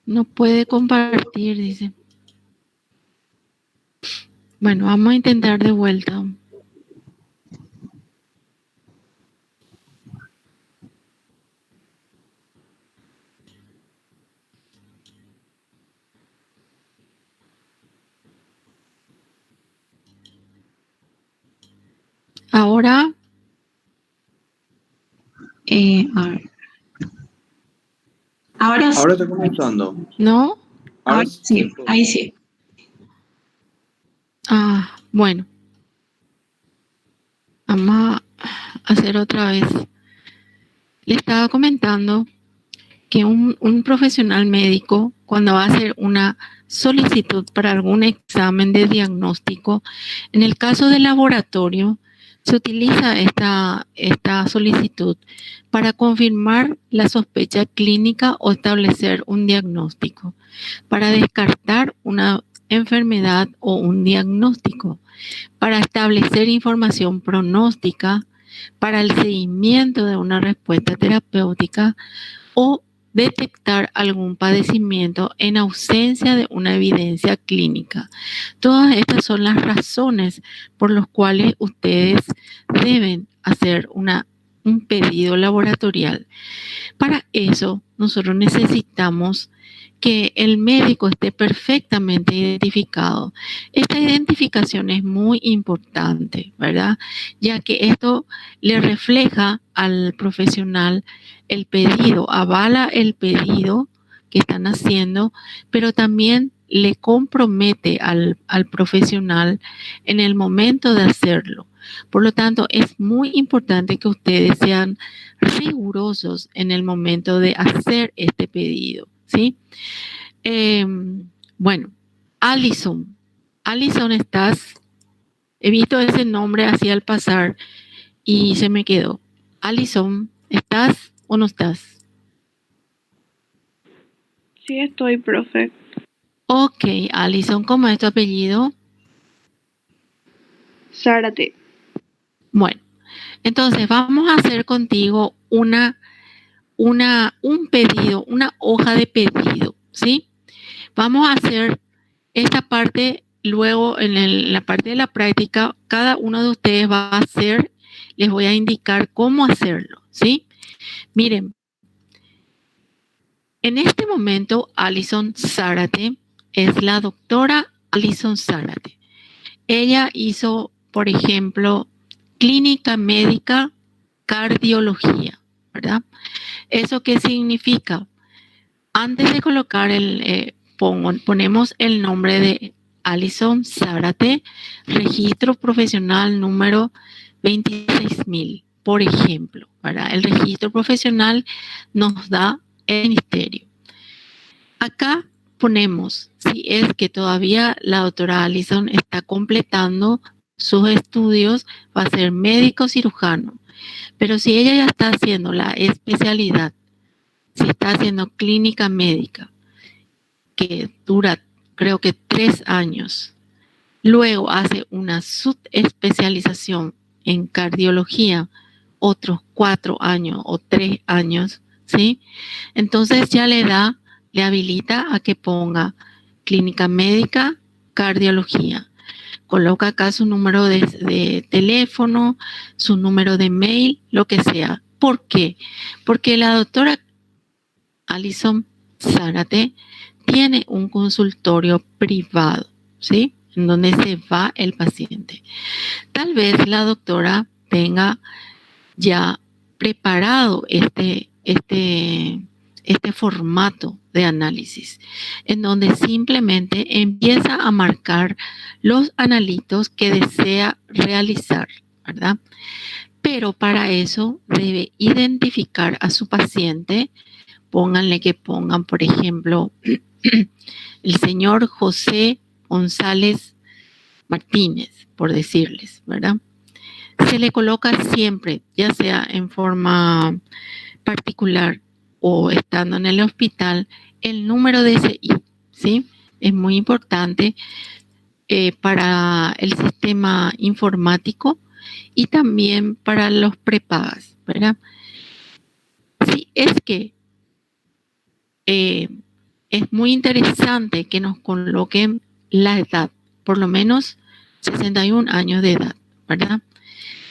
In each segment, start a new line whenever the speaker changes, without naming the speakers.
No puede compartir, dice. Bueno, vamos a intentar de vuelta. Ahora,
a ver. Ahora sí.
Ahora está comenzando.
¿no?
Ahora sí, ahí sí.
Ah, bueno. Vamos a hacer otra vez. Le estaba comentando que un profesional médico, cuando va a hacer una solicitud para algún examen de diagnóstico, en el caso del laboratorio, se utiliza esta solicitud para confirmar la sospecha clínica o establecer un diagnóstico, para descartar una enfermedad o un diagnóstico, para establecer información pronóstica, para el seguimiento de una respuesta terapéutica o detectar algún padecimiento en ausencia de una evidencia clínica. Todas estas son las razones por las cuales ustedes deben hacer un pedido laboratorial. Para eso, nosotros necesitamos que el médico esté perfectamente identificado. Esta identificación es muy importante, ¿verdad? Ya que esto le refleja al profesional el pedido, avala el pedido que están haciendo, pero también le compromete al profesional en el momento de hacerlo. Por lo tanto, es muy importante que ustedes sean rigurosos en el momento de hacer este pedido, ¿sí? Bueno, Alison. Alison, estás. He visto ese nombre así al pasar y se me quedó. Alison, ¿estás o no estás?
Sí, estoy, profe.
Ok, Alison, ¿cómo es tu apellido?
Zárate.
Bueno, entonces vamos a hacer contigo un pedido, una hoja de pedido, ¿sí? Vamos a hacer esta parte, luego en la parte de la práctica, cada uno de ustedes va a hacer, les voy a indicar cómo hacerlo, ¿sí? Miren, en este momento, Alison Zárate es la doctora Alison Zárate. Ella hizo, por ejemplo, clínica médica, cardiología, ¿verdad? ¿Eso qué significa? Antes de colocar ponemos el nombre de Alison Zárate, registro profesional número 26.000, por ejemplo, ¿verdad? El registro profesional nos da el ministerio. Acá ponemos, si es que todavía la doctora Alison está completando sus estudios, va a ser médico cirujano. Pero si ella ya está haciendo la especialidad, si está haciendo clínica médica, que dura creo que 3 años, luego hace una subespecialización en cardiología, otros 4 años o 3 años, ¿sí? Entonces ya le habilita a que ponga clínica médica, cardiología. Coloca acá su número de teléfono, su número de mail, lo que sea. ¿Por qué? Porque la doctora Alison Zárate tiene un consultorio privado, ¿sí? En donde se va el paciente. Tal vez la doctora tenga ya preparado este formato de análisis, en donde simplemente empieza a marcar los analitos que desea realizar, ¿verdad? Pero para eso debe identificar a su paciente. Pónganle que pongan, por ejemplo, el señor José González Martínez, por decirles, ¿verdad? Se le coloca siempre, ya sea en forma particular o estando en el hospital, el número de DCI, ¿sí? Es muy importante para el sistema informático y también para los prepagas, ¿verdad? Si es que es muy interesante que nos coloquen la edad, por lo menos 61 años de edad, ¿verdad?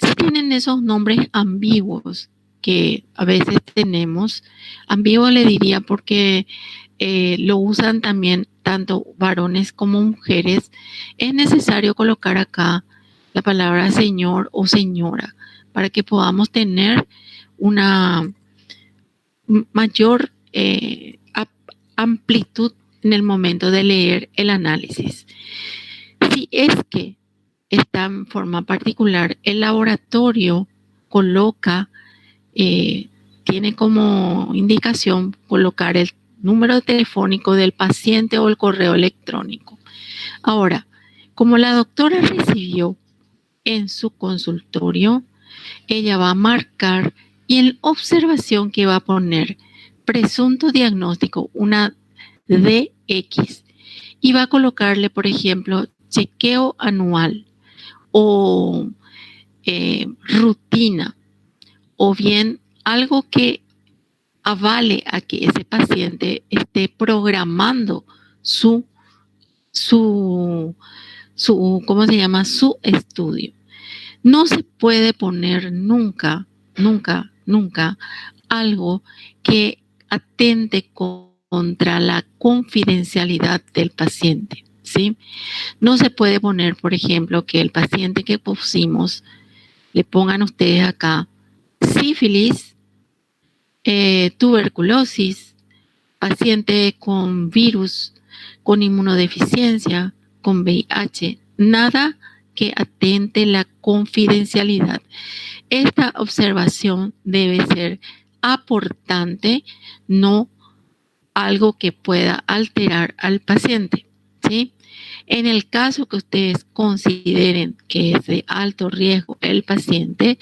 Si tienen esos nombres ambiguos que a veces tenemos, ambiguo le diría porque lo usan también tanto varones como mujeres, es necesario colocar acá la palabra señor o señora para que podamos tener una mayor amplitud en el momento de leer el análisis. Si es que está en forma particular, el laboratorio coloca, tiene como indicación colocar el número telefónico del paciente o el correo electrónico. Ahora, como la doctora recibió en su consultorio, ella va a marcar y en observación que va a poner presunto diagnóstico, una DX, y va a colocarle, por ejemplo, chequeo anual o rutina, o bien algo que avale a que ese paciente esté programando ¿cómo se llama? Su estudio. No se puede poner nunca algo que atente contra la confidencialidad del paciente, ¿sí? No se puede poner, por ejemplo, que el paciente que pusimos, le pongan ustedes acá, sífilis, tuberculosis, paciente con virus, con inmunodeficiencia, con VIH, nada que atente la confidencialidad. Esta observación debe ser aportante, no algo que pueda alterar al paciente, ¿sí? En el caso que ustedes consideren que es de alto riesgo el paciente,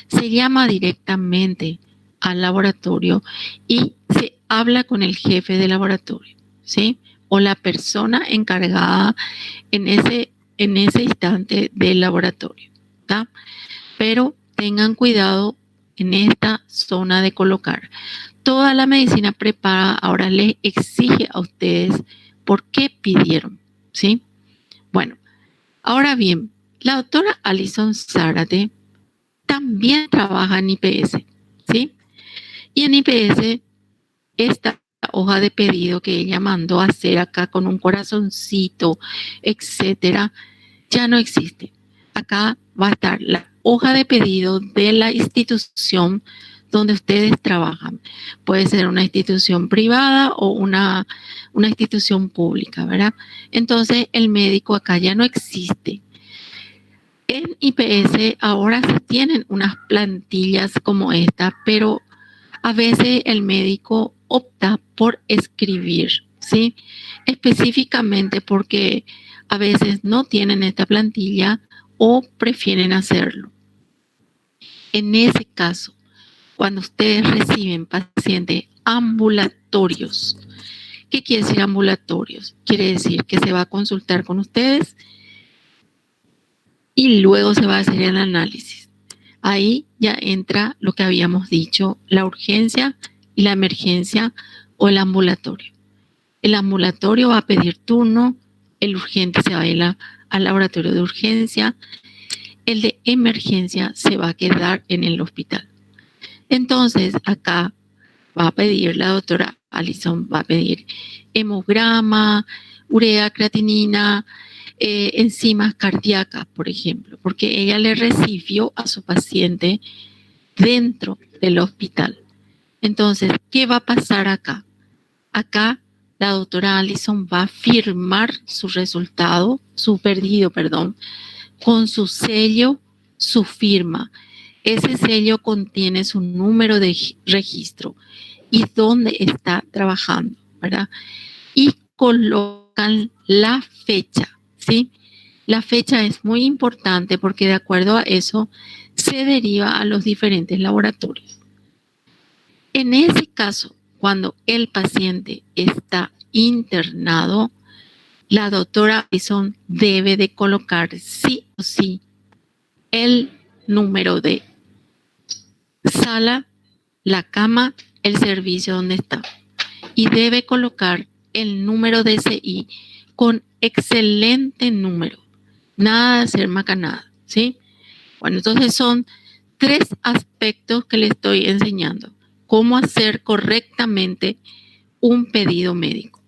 se llama directamente al laboratorio y se habla con el jefe de laboratorio, ¿sí? O la persona encargada en ese instante del laboratorio, ¿tá? Pero tengan cuidado en esta zona de colocar. Toda la medicina preparada ahora les exige a ustedes por qué pidieron, ¿sí? Bueno, ahora bien, la doctora Alison Zárate también trabaja en IPS, ¿sí? Y en IPS, esta hoja de pedido que ella mandó a hacer acá con un corazoncito, etcétera, ya no existe. Acá va a estar la hoja de pedido de la institución donde ustedes trabajan. Puede ser una institución privada o una institución pública, ¿verdad? Entonces, el médico acá ya no existe. En IPS ahora se tienen unas plantillas como esta, pero a veces el médico opta por escribir, ¿sí? Específicamente porque a veces no tienen esta plantilla o prefieren hacerlo. En ese caso, cuando ustedes reciben pacientes ambulatorios, ¿qué quiere decir ambulatorios? Quiere decir que se va a consultar con ustedes y luego se va a hacer el análisis. Ahí ya entra lo que habíamos dicho, la urgencia y la emergencia o el ambulatorio. El ambulatorio va a pedir turno, el urgente se va a ir al laboratorio de urgencia, el de emergencia se va a quedar en el hospital. Entonces, acá va a pedir la doctora Alison, va a pedir hemograma, urea, creatinina, enzimas cardíacas, por ejemplo, porque ella le recibió a su paciente dentro del hospital. Entonces, ¿qué va a pasar acá? Acá la doctora Alison va a firmar su resultado, su pedido, con su sello, su firma. Ese sello contiene su número de registro y dónde está trabajando, ¿verdad? Y colocan la fecha, ¿sí? La fecha es muy importante porque de acuerdo a eso se deriva a los diferentes laboratorios. En ese caso, cuando el paciente está internado, la doctora Alison debe de colocar sí o sí el número de sala, la cama, el servicio donde está. Y debe colocar el número DCI con excelente número. Nada de hacer macanada, ¿sí? Bueno, entonces son 3 aspectos que le estoy enseñando. Cómo hacer correctamente un pedido médico.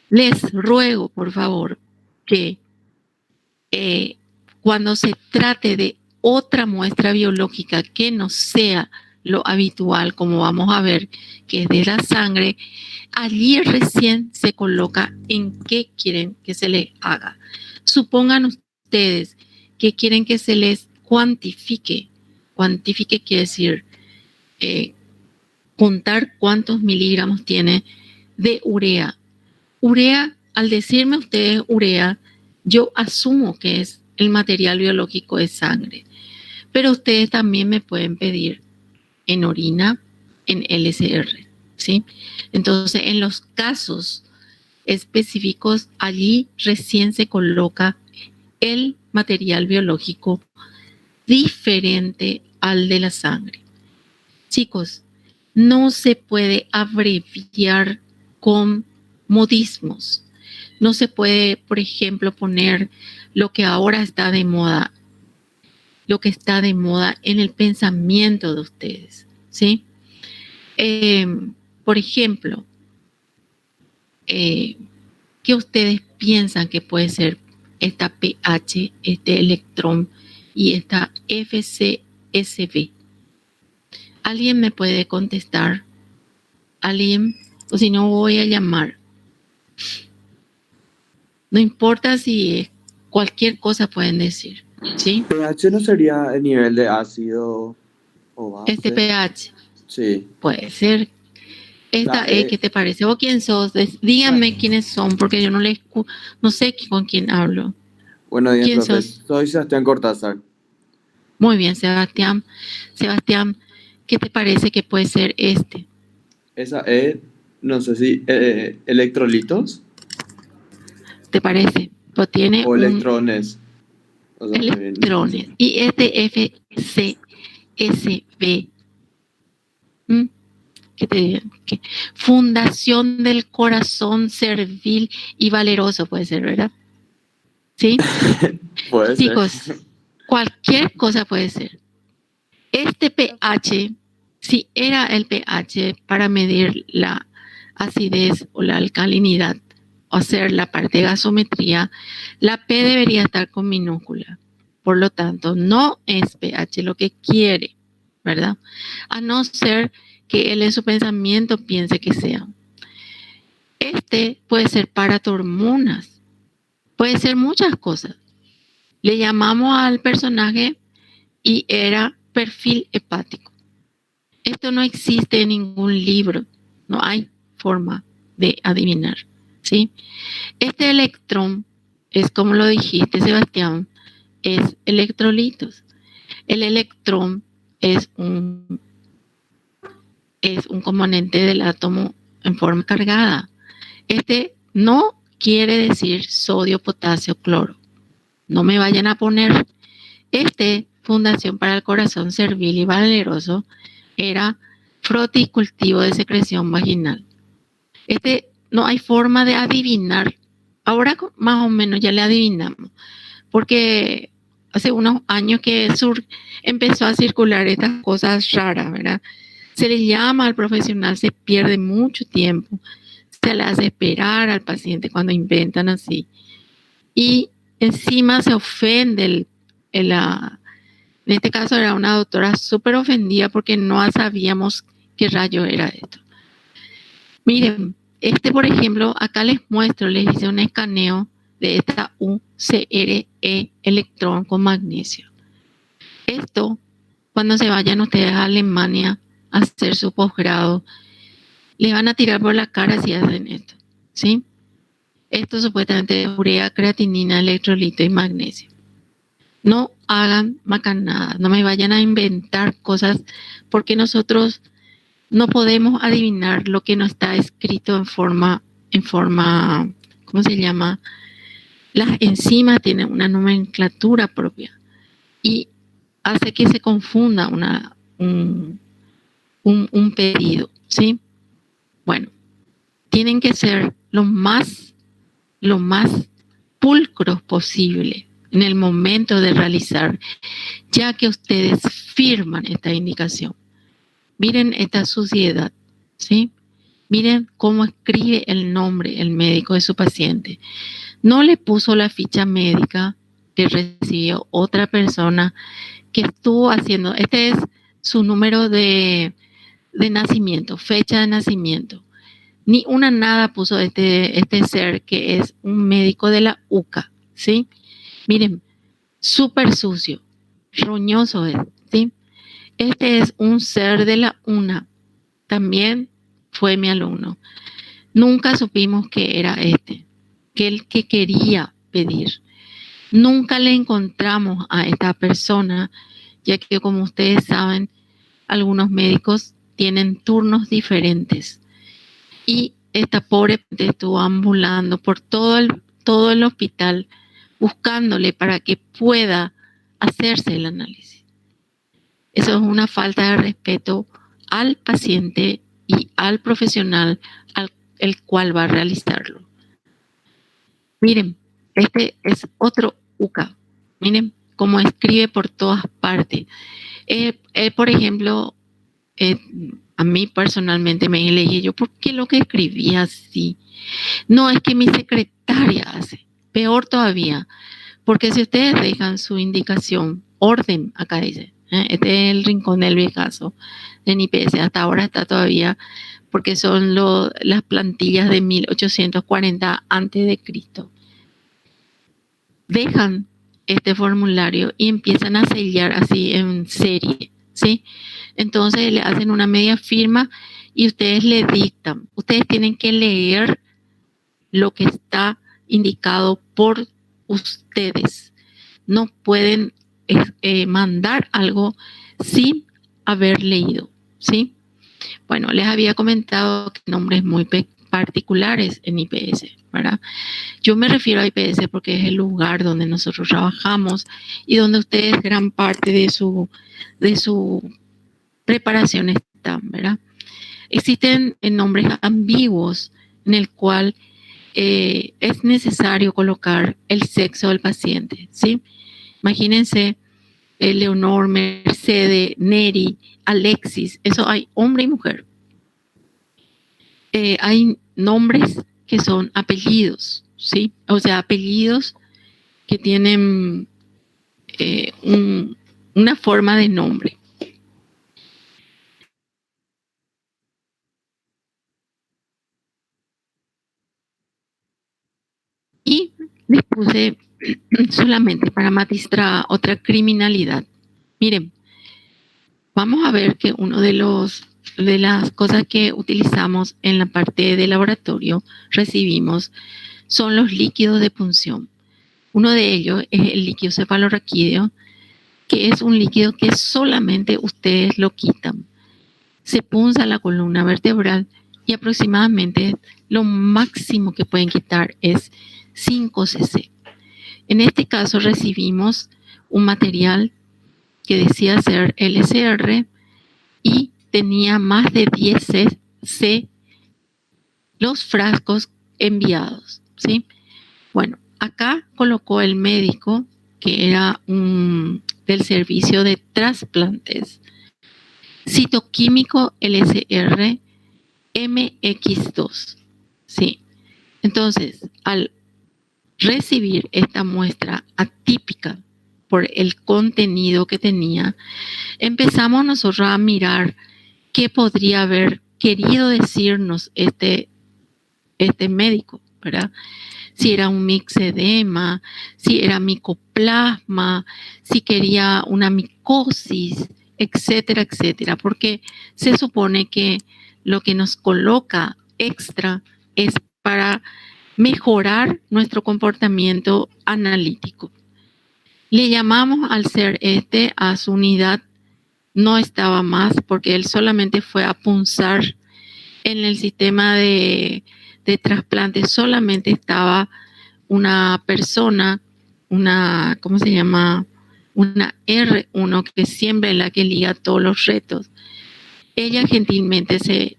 Les ruego, por favor, que cuando se trate de otra muestra biológica que no sea lo habitual, como vamos a ver, que es de la sangre, allí recién se coloca en qué quieren que se les haga. Supongan ustedes que quieren que se les cuantifique. Cuantifique quiere decir contar cuántos miligramos tiene de urea. Urea, al decirme ustedes urea, yo asumo que es el material biológico de sangre. Pero ustedes también me pueden pedir en orina, en LCR, ¿sí? Entonces, en los casos específicos, allí recién se coloca el material biológico diferente al de la sangre. Chicos, no se puede abreviar con modismos. No se puede, por ejemplo, poner lo que ahora está de moda, lo que está de moda en el pensamiento de ustedes, ¿sí? Por ejemplo, ¿qué ustedes piensan que puede ser esta pH, este electrón y esta FCSB? ¿Alguien me puede contestar? ¿Alguien? O si no, voy a llamar. No importa si es cualquier cosa pueden decir, ¿sí?
pH no sería el nivel de ácido o base.
Este pH
Sí.
puede ser. Esta
La E.
¿qué te parece? ¿O quién sos? Díganme quiénes son, porque yo no sé con quién hablo.
Bueno, bien,
¿Quién
profe.
sos?
Soy Sebastián Cortázar.
Muy bien, Sebastián. Sebastián, ¿qué te parece que puede ser este?
Esa E, no sé si electrolitos
¿Te parece? Pues tiene
o
un
electrones. O sea, muy bien.
electrones. Y este FCSB. ¿Qué te digo? ¿Qué? Fundación del corazón servil y valeroso puede ser, ¿verdad? ¿Sí?
Puede
Chicos,
ser.
cualquier cosa puede ser. Este pH, si era el pH para medir la acidez o la alcalinidad o hacer la parte de gasometría, la P debería estar con minúscula. Por lo tanto, no es pH lo que quiere, ¿verdad? A no ser que él en su pensamiento piense que sea. Este puede ser para hormonas, puede ser muchas cosas. Le llamamos al personaje y era perfil hepático. Esto no existe en ningún libro, no hay forma de adivinar, ¿sí? Este electrón es, como lo dijiste, Sebastián, es electrolitos. El electrón es un componente del átomo en forma cargada. Este no quiere decir sodio, potasio, cloro. No me vayan a poner. Fundación para el corazón servil y valeroso era froticultivo de secreción vaginal. No hay forma de adivinar. Ahora más o menos ya le adivinamos, porque hace unos años que empezó a circular estas cosas raras, ¿verdad? Se le llama al profesional, se pierde mucho tiempo, se le hace esperar al paciente cuando inventan así. Y encima se ofende en este caso era una doctora súper ofendida porque no sabíamos qué rayo era esto. Miren, por ejemplo, acá les muestro, les hice un escaneo de esta UCRE electrón con magnesio. Esto, cuando se vayan ustedes a Alemania a hacer su posgrado, le van a tirar por la cara si hacen esto, ¿sí? Esto supuestamente es urea, creatinina, electrolito y magnesio. No hagan macanadas, no me vayan a inventar cosas porque nosotros no podemos adivinar lo que no está escrito en forma, ¿cómo se llama? Las enzimas tienen una nomenclatura propia y hace que se confunda un pedido, ¿sí? Bueno, tienen que ser lo más pulcros posible en el momento de realizar, ya que ustedes firman esta indicación. Miren esta suciedad, ¿sí? Miren cómo escribe el nombre el médico de su paciente. No le puso la ficha médica que recibió otra persona que estuvo haciendo. Este es su número de nacimiento, fecha de nacimiento. Ni una nada puso este ser que es un médico de la UCA, ¿sí? Miren, súper sucio, roñoso es, ¿sí? Este es un ser de la UNA, también fue mi alumno. Nunca supimos que era que el que quería pedir. Nunca le encontramos a esta persona, ya que como ustedes saben, algunos médicos tienen turnos diferentes. Y esta pobre estuvo ambulando por todo el hospital buscándole para que pueda hacerse el análisis. Eso es una falta de respeto al paciente y al profesional el cual va a realizarlo. Miren, este es otro UCA. Miren cómo escribe por todas partes. Por ejemplo, a mí personalmente me leí yo, ¿por qué lo que escribía así? No, es que mi secretaria hace. Peor todavía, porque si ustedes dejan su indicación, orden, acá dice, este es el rincón del viejazo en IPS, hasta ahora está todavía, porque son las plantillas de 1840 antes de Cristo. Dejan este formulario y empiezan a sellar así en serie, ¿sí? Entonces le hacen una media firma y ustedes le dictan. Ustedes tienen que leer lo que está indicado por ustedes. No pueden mandar algo sin haber leído, ¿sí? Bueno, les había comentado que nombres muy particulares en IPS, ¿verdad? Yo me refiero a IPS porque es el lugar donde nosotros trabajamos y donde ustedes gran parte de su preparación están, ¿verdad? Existen nombres ambiguos en el cual es necesario colocar el sexo del paciente, ¿sí? Imagínense Leonor, Mercedes, Neri, Alexis, eso hay hombre y mujer. Hay nombres que son apellidos, ¿sí? O sea, apellidos que tienen una forma de nombre. Y les puse solamente para matizar otra criminalidad. Miren, vamos a ver que uno de las cosas que utilizamos en la parte de laboratorio recibimos son los líquidos de punción. Uno de ellos es el líquido cefalorraquídeo, que es un líquido que solamente ustedes lo quitan. Se punza la columna vertebral y aproximadamente lo máximo que pueden quitar es 5 cc. En este caso recibimos un material que decía ser LCR y tenía más de 10 cc los frascos enviados, ¿sí? Bueno, acá colocó el médico, que era del servicio de trasplantes, citoquímico LCR MX2, ¿sí? Entonces, al recibir esta muestra atípica por el contenido que tenía, empezamos nosotros a mirar qué podría haber querido decirnos este médico, ¿verdad? Si era un mixedema, si era micoplasma, si quería una micosis, etcétera, etcétera, porque se supone que lo que nos coloca extra es para mejorar nuestro comportamiento analítico. Le llamamos al ser a su unidad, no estaba más porque él solamente fue a punzar en el sistema de trasplante, solamente estaba una persona, ¿cómo se llama? Una R1 que siempre es la que liga todos los retos. Ella gentilmente se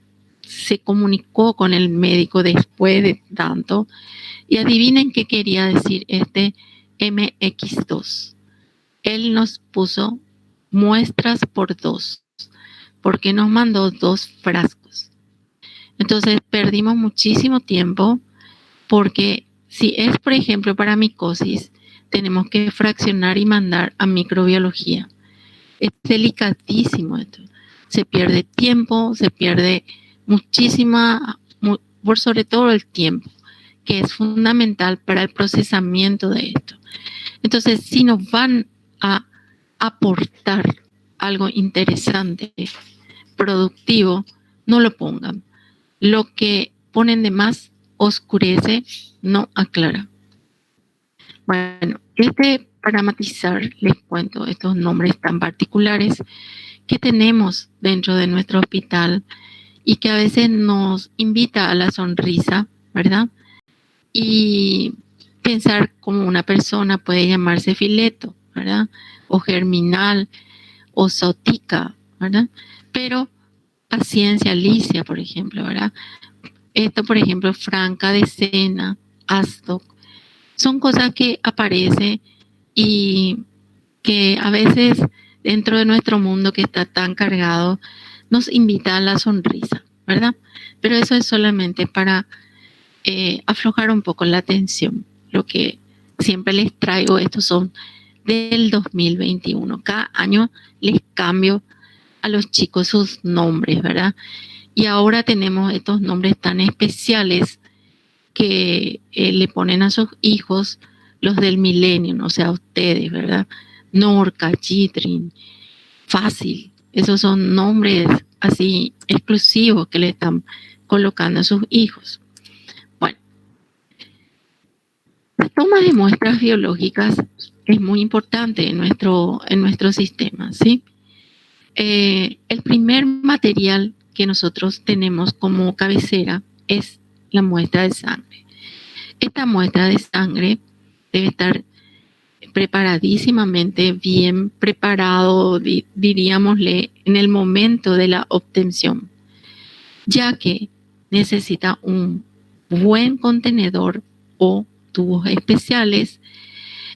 se comunicó con el médico después de tanto y adivinen qué quería decir este MX2. Él nos puso muestras por 2, porque nos mandó 2 frascos. Entonces perdimos muchísimo tiempo porque si es, por ejemplo, para micosis, tenemos que fraccionar y mandar a microbiología. Es delicadísimo esto. Se pierde tiempo, se pierde por sobre todo el tiempo, que es fundamental para el procesamiento de esto. Entonces, si nos van a aportar algo interesante, productivo, no lo pongan. Lo que ponen de más oscurece, no aclara. Bueno, para matizar, les cuento estos nombres tan particulares que tenemos dentro de nuestro hospital y que a veces nos invita a la sonrisa, ¿verdad? Y pensar como una persona puede llamarse fileto, ¿verdad? O germinal, o zotica, ¿verdad? Pero paciencia, Alicia, por ejemplo, ¿verdad? Esto, por ejemplo, franca de cena, astoc, son cosas que aparecen y que a veces dentro de nuestro mundo que está tan cargado nos invita a la sonrisa, ¿verdad? Pero eso es solamente para aflojar un poco la tensión. Lo que siempre les traigo, estos son del 2021. Cada año les cambio a los chicos sus nombres, ¿verdad? Y ahora tenemos estos nombres tan especiales que le ponen a sus hijos los del milenio, o sea, ustedes, ¿verdad? Norca, Chitrin, Fácil. Esos son nombres así exclusivos que le están colocando a sus hijos. Bueno, la toma de muestras biológicas es muy importante en nuestro sistema, ¿sí? El primer material que nosotros tenemos como cabecera es la muestra de sangre. Esta muestra de sangre debe estar preparadísimamente, bien preparado, diríamosle, en el momento de la obtención, ya que necesita un buen contenedor o tubos especiales,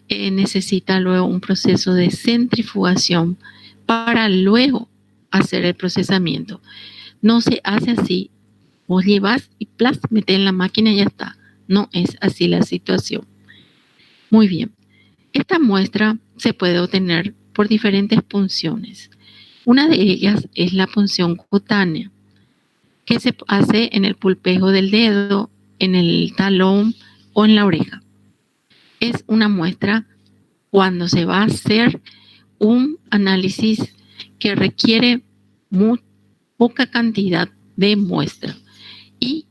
necesita luego un proceso de centrifugación para luego hacer el procesamiento. No se hace así, vos llevas y plas, metés en la máquina y ya está. No es así la situación. Muy bien. Esta muestra se puede obtener por diferentes punciones. Una de ellas es la punción cutánea, que se hace en el pulpejo del dedo, en el talón o en la oreja. Es una muestra cuando se va a hacer un análisis que requiere muy poca cantidad de muestra y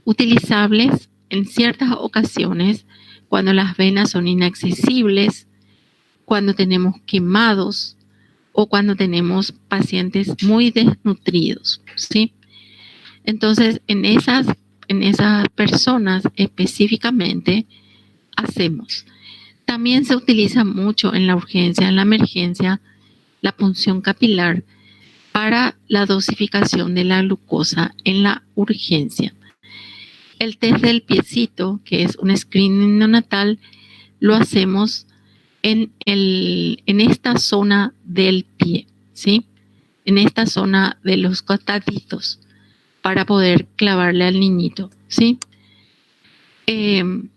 utilizables en ciertas ocasiones cuando las venas son inaccesibles, cuando tenemos quemados o cuando tenemos pacientes muy desnutridos, ¿sí? Entonces, en esas personas específicamente hacemos. También se utiliza mucho en la urgencia, en la emergencia, la punción capilar para la dosificación de la glucosa en la urgencia. El test del piecito, que es un screening neonatal, lo hacemos en esta zona del pie, ¿sí? En esta zona de los costaditos para poder clavarle al niñito, ¿sí?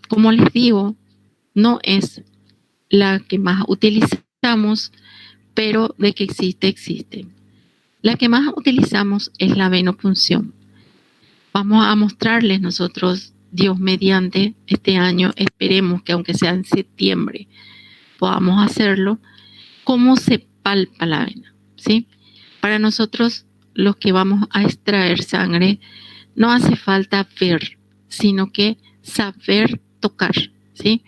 Como les digo, no es la que más utilizamos, pero de que existe. La que más utilizamos es la venopunción. Vamos a mostrarles nosotros, Dios mediante, este año, esperemos que aunque sea en septiembre, podamos hacerlo, cómo se palpa la vena, ¿sí? Para nosotros, los que vamos a extraer sangre, no hace falta ver, sino que saber tocar, ¿sí?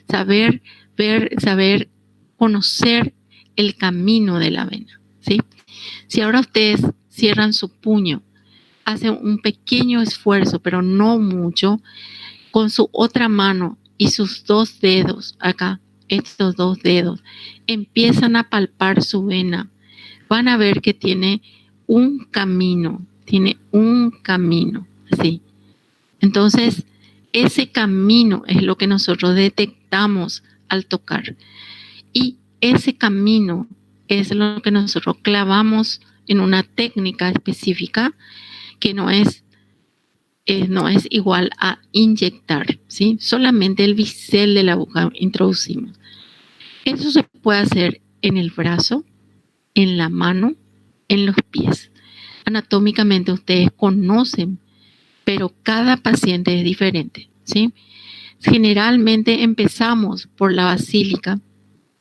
Saber ver, saber conocer el camino de la vena, ¿sí? Si ahora ustedes cierran su puño, hacen un pequeño esfuerzo, pero no mucho, con su otra mano y sus 2 dedos, acá, estos 2 dedos, empiezan a palpar su vena. Van a ver que tiene un camino tiene un camino, ¿sí? Entonces, ese camino es lo que nosotros detectamos al tocar. Y ese camino es lo que nosotros clavamos en una técnica específica que no es igual a inyectar, ¿sí? Solamente el bisel de la aguja introducimos. Eso se puede hacer en el brazo, en la mano, en los pies. Anatómicamente ustedes conocen, pero cada paciente es diferente, ¿sí? Generalmente empezamos por la basílica,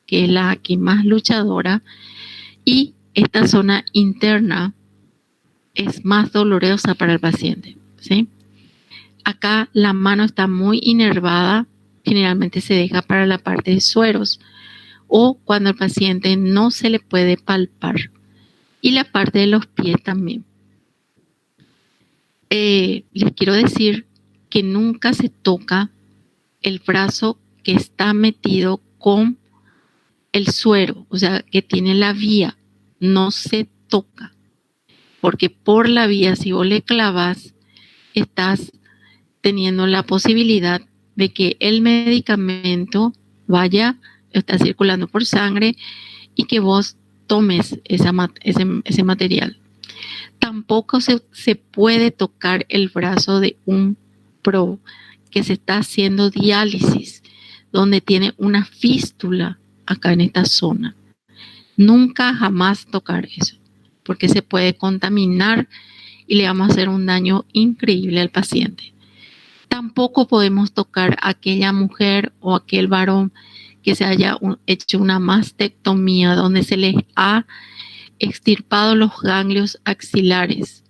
que es la que más luchadora, y esta zona interna es más dolorosa para el paciente, ¿sí? Acá la mano está muy inervada, generalmente se deja para la parte de sueros o cuando el paciente no se le puede palpar. Y la parte de los pies también. Les quiero decir que nunca se toca el brazo que está metido con el suero, o sea, que tiene la vía, no se toca. Porque por la vía, si vos le clavas, estás teniendo la posibilidad de que el medicamento está circulando por sangre y que vos tomes ese material. Tampoco se puede tocar el brazo de un pro que se está haciendo diálisis, donde tiene una fístula acá en esta zona. Nunca jamás tocar eso, porque se puede contaminar y le vamos a hacer un daño increíble al paciente. Tampoco podemos tocar a aquella mujer o aquel varón que se haya hecho una mastectomía donde se les ha extirpado los ganglios axilares.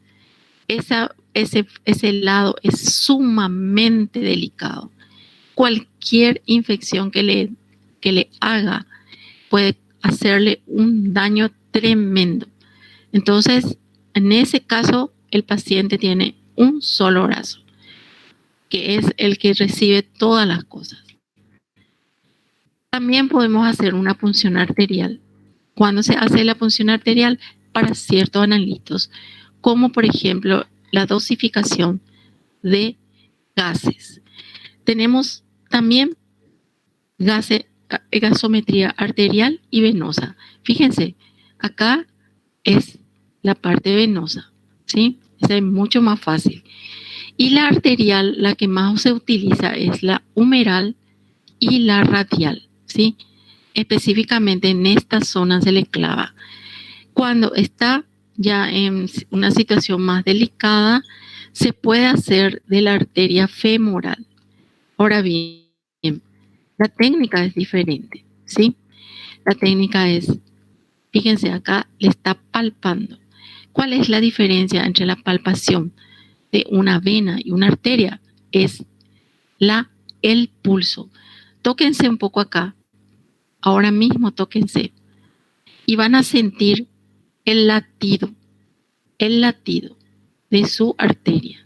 Ese lado es sumamente delicado. Cualquier infección que le haga puede hacerle un daño tremendo. Entonces, en ese caso, el paciente tiene un solo brazo, que es el que recibe todas las cosas. También podemos hacer una punción arterial. Cuando se hace la punción arterial para ciertos analitos, como por ejemplo la dosificación de gases. Tenemos también gasometría arterial y venosa. Fíjense, acá es la parte venosa, ¿sí? Esa es mucho más fácil. Y la arterial, la que más se utiliza es la humeral y la radial, ¿sí? Específicamente en esta zona se le clava. Cuando está ya en una situación más delicada, se puede hacer de la arteria femoral. Ahora bien, la técnica es diferente, ¿sí? La técnica es, fíjense acá, le está palpando. ¿Cuál es la diferencia entre la palpación de una vena y una arteria? Es el pulso. Tóquense un poco acá. Ahora mismo tóquense. Y van a sentir el latido de su arteria.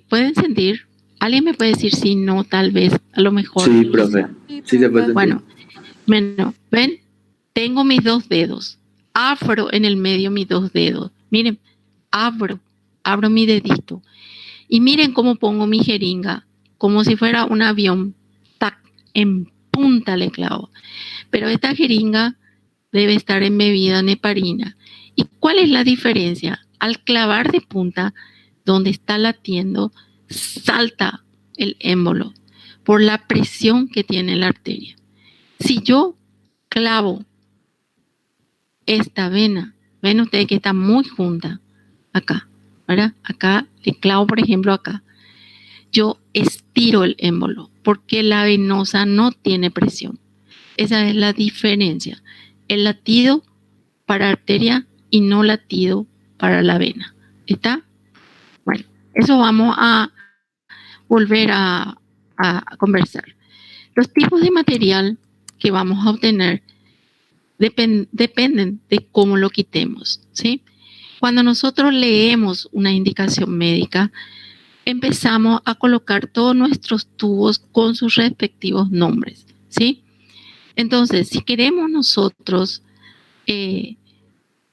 ¿Pueden sentir? ¿Alguien me puede decir si no, tal vez, a lo mejor?
Sí, profe. Sí se puede sentir.
Bueno, ¿ven? Tengo mis dos dedos. Abro en el medio mis dos dedos. Miren, abro mi dedito. Y miren cómo pongo mi jeringa, como si fuera un avión. ¡Tac! En punta le clavo. Pero esta jeringa debe estar embebida en heparina. ¿Y cuál es la diferencia? Al clavar de punta, donde está latiendo, salta el émbolo por la presión que tiene la arteria. Si yo clavo esta vena, ven ustedes que está muy junta acá, ¿verdad? Acá le clavo, por ejemplo, acá. Yo estiro el émbolo porque la venosa no tiene presión. Esa es la diferencia. El latido para arteria y no latido para la vena. ¿Está? Bueno, eso vamos a volver a conversar. Los tipos de material que vamos a obtener dependen de cómo lo quitemos, ¿sí? Cuando nosotros leemos una indicación médica, empezamos a colocar todos nuestros tubos con sus respectivos nombres, ¿sí? Entonces, si queremos nosotros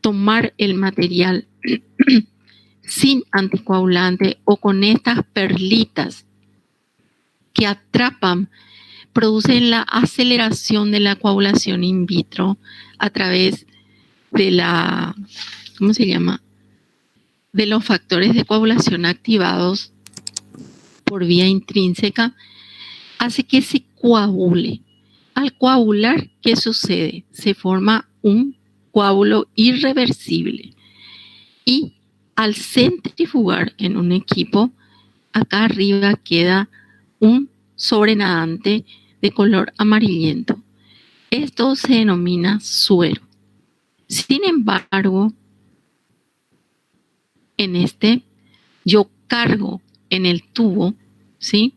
tomar el material sin anticoagulante o con estas perlitas que atrapan, producen la aceleración de la coagulación in vitro a través de la, ¿cómo se llama? De los factores de coagulación activados por vía intrínseca, hace que se coagule. Al coagular, ¿qué sucede? Se forma un coágulo irreversible. Y al centrifugar en un equipo, acá arriba queda un sobrenadante de color amarillento. Esto se denomina suero. Sin embargo, en este, yo cargo en el tubo, ¿sí?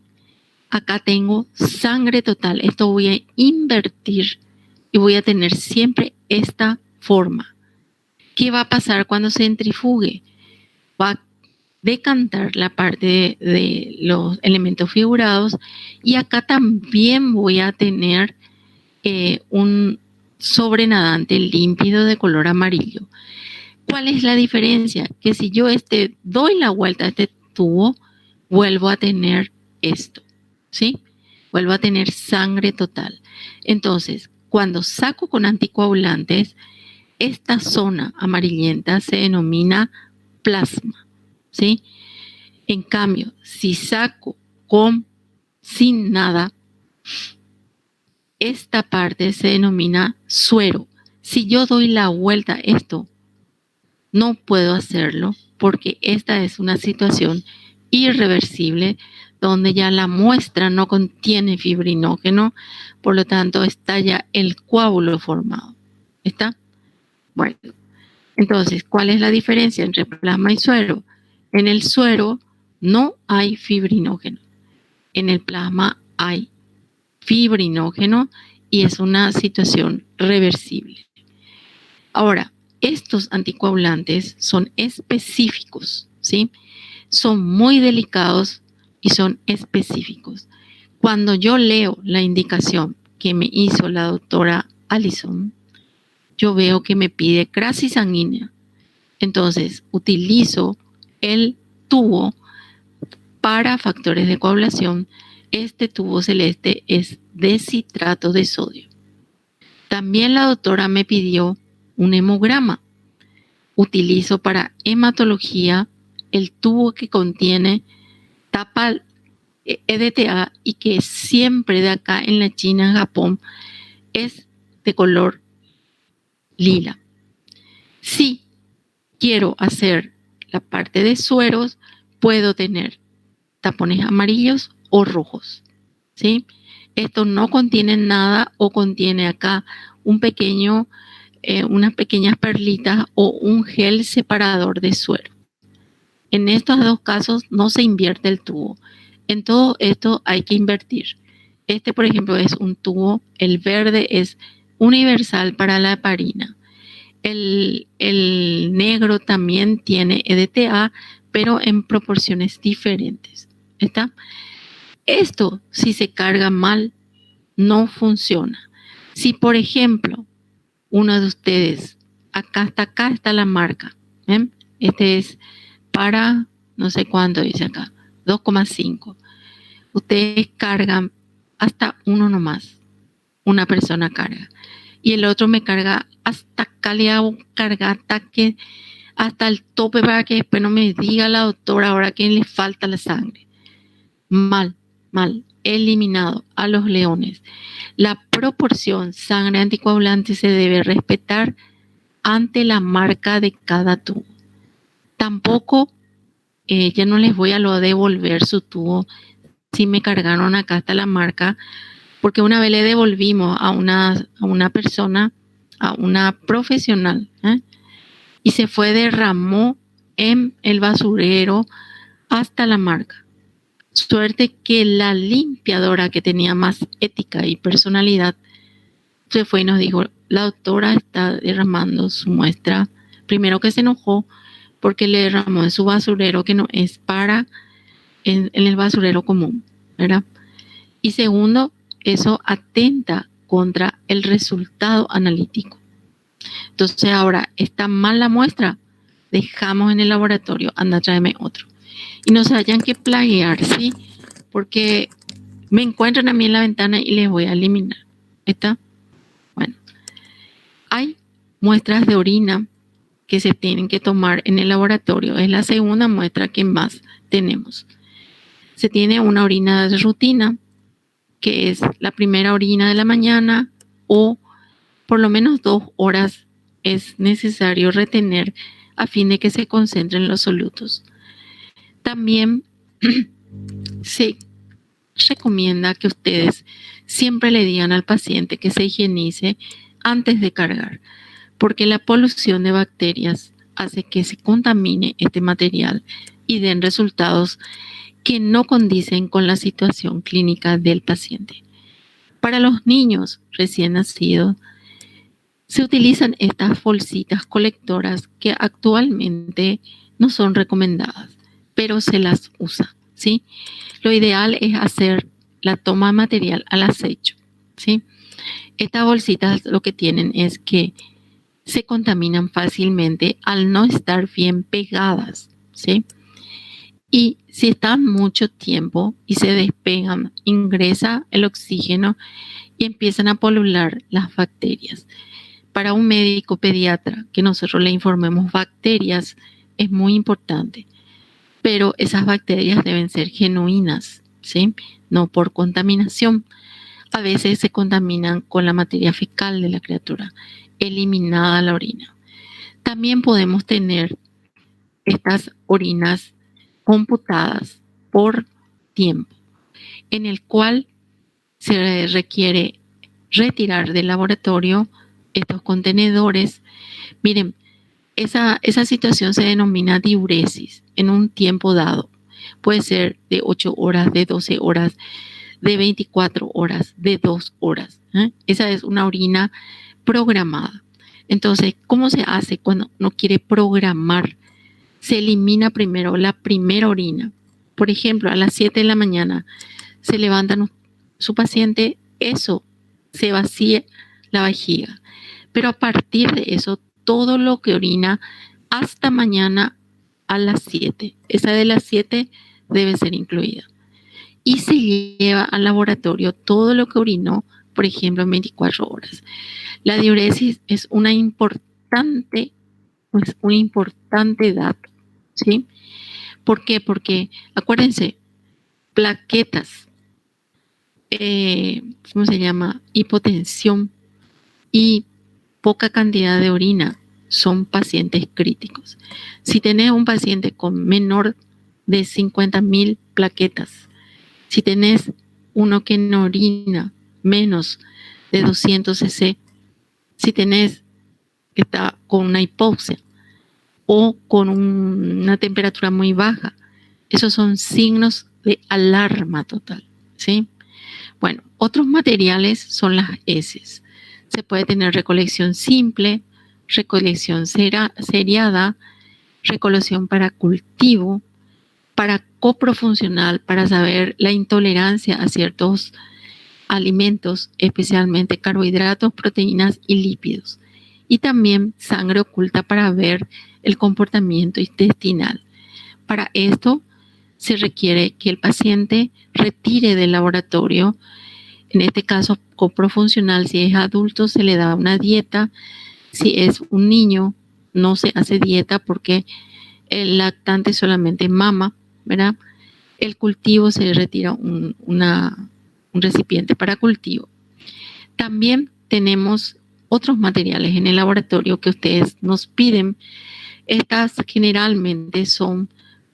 Acá tengo sangre total. Esto voy a invertir y voy a tener siempre esta forma. ¿Qué va a pasar cuando se centrifugue? Va a decantar la parte de los elementos figurados y acá también voy a tener un sobrenadante límpido de color amarillo. ¿Cuál es la diferencia? Que si yo doy la vuelta a este tubo, vuelvo a tener esto, ¿sí? Vuelvo a tener sangre total. Entonces, cuando saco con anticoagulantes, esta zona amarillenta se denomina plasma, ¿sí? En cambio, si saco sin nada, esta parte se denomina suero. Si yo doy la vuelta a esto, no puedo hacerlo porque esta es una situación irreversible donde ya la muestra no contiene fibrinógeno, por lo tanto está ya el coágulo formado. ¿Está? Bueno, entonces, ¿cuál es la diferencia entre plasma y suero? En el suero no hay fibrinógeno. En el plasma hay fibrinógeno y es una situación reversible. Ahora, estos anticoagulantes son específicos, ¿sí? Son muy delicados y son específicos. Cuando yo leo la indicación que me hizo la doctora Allison, yo veo que me pide crisis sanguínea. Entonces, utilizo el tubo para factores de coagulación. Este tubo celeste es de citrato de sodio. También la doctora me pidió un hemograma. Utilizo para hematología el tubo que contiene tapa EDTA y que siempre de acá en la China, en Japón, es de color lila. Si quiero hacer la parte de sueros, puedo tener tapones amarillos o rojos, ¿sí? Esto no contiene nada o contiene acá unas pequeñas perlitas o un gel separador de suero. En estos dos casos no se invierte el tubo. En todo esto hay que invertir. Este, por ejemplo, es un tubo, el verde es universal para la heparina. El negro también tiene EDTA, pero en proporciones diferentes. ¿Está? Esto, si se carga mal, no funciona. Si, por ejemplo, uno de ustedes, acá está la marca, ¿ven? Este es para, no sé cuánto dice acá, 2,5. Ustedes cargan hasta uno nomás, una persona carga. Y el otro me carga hasta acá, le hago cargar hasta el tope para que después no me diga la doctora ahora que le falta la sangre. Mal, eliminado a los leones. La proporción sangre anticoagulante se debe respetar ante la marca de cada tubo. Tampoco, ya no les voy a devolver su tubo si me cargaron acá hasta la marca, porque una vez le devolvimos a una persona, a una profesional, y se derramó en el basurero hasta la marca. Suerte que la limpiadora, que tenía más ética y personalidad, se fue y nos dijo, la doctora está derramando su muestra. Primero que se enojó porque le derramó en su basurero, que no es para en el basurero común, ¿verdad? Y segundo, eso atenta contra el resultado analítico. Entonces ahora, ¿está mal la muestra? Dejamos en el laboratorio, anda, tráeme otro. Y no se vayan que plaguear, ¿sí? Porque me encuentran a mí en la ventana y les voy a eliminar. ¿Está? Bueno, hay muestras de orina que se tienen que tomar en el laboratorio. Es la segunda muestra que más tenemos. Se tiene una orina de rutina, que es la primera orina de la mañana, o por lo menos 2 horas es necesario retener a fin de que se concentren los solutos. También se recomienda que ustedes siempre le digan al paciente que se higienice antes de cargar, porque la polución de bacterias hace que se contamine este material y den resultados que no condicen con la situación clínica del paciente. Para los niños recién nacidos, se utilizan estas bolsitas colectoras que actualmente no son recomendadas, pero se las usa, ¿sí? Lo ideal es hacer la toma de material al acecho, ¿sí? Estas bolsitas lo que tienen es que se contaminan fácilmente al no estar bien pegadas, ¿sí? Y si están mucho tiempo y se despegan, ingresa el oxígeno y empiezan a polular las bacterias. Para un médico pediatra que nosotros le informemos bacterias es muy importante, pero esas bacterias deben ser genuinas, ¿sí? No por contaminación. A veces se contaminan con la materia fecal de la criatura, eliminada la orina. También podemos tener estas orinas computadas por tiempo, en el cual se requiere retirar del laboratorio estos contenedores. Miren, esa situación se denomina diuresis en un tiempo dado. Puede ser de 8 horas, de 12 horas, de 24 horas, de 2 horas. Esa es una orina programada. Entonces, ¿cómo se hace cuando no quiere programar? Se elimina primero la primera orina. Por ejemplo, a las 7 de la mañana se levantan su paciente, eso se vacía la vejiga. Pero a partir de eso, todo lo que orina hasta mañana a las 7, esa de las 7 debe ser incluida. Y se lleva al laboratorio todo lo que orinó, por ejemplo, en 24 horas. La diuresis es un importante dato, ¿sí? ¿Por qué? Porque, acuérdense, plaquetas, ¿cómo se llama? Hipotensión y poca cantidad de orina son pacientes críticos. Si tenés un paciente con menor de 50.000 plaquetas, si tenés uno que no orina menos de 200 cc, si tenés que está con una hipoxia o con una temperatura muy baja, esos son signos de alarma total, ¿sí? Bueno, otros materiales son las heces. Se puede tener recolección simple, recolección seriada, recolección para cultivo, para coprofuncional, para saber la intolerancia a ciertos alimentos, especialmente carbohidratos, proteínas y lípidos. Y también sangre oculta para ver el comportamiento intestinal. Para esto se requiere que el paciente retire del laboratorio, en este caso coprofuncional. Si es adulto se le da una dieta, si es un niño no se hace dieta porque el lactante solamente mama, ¿verdad? El cultivo se retira un recipiente para cultivo. También tenemos otros materiales en el laboratorio que ustedes nos piden. Estas generalmente son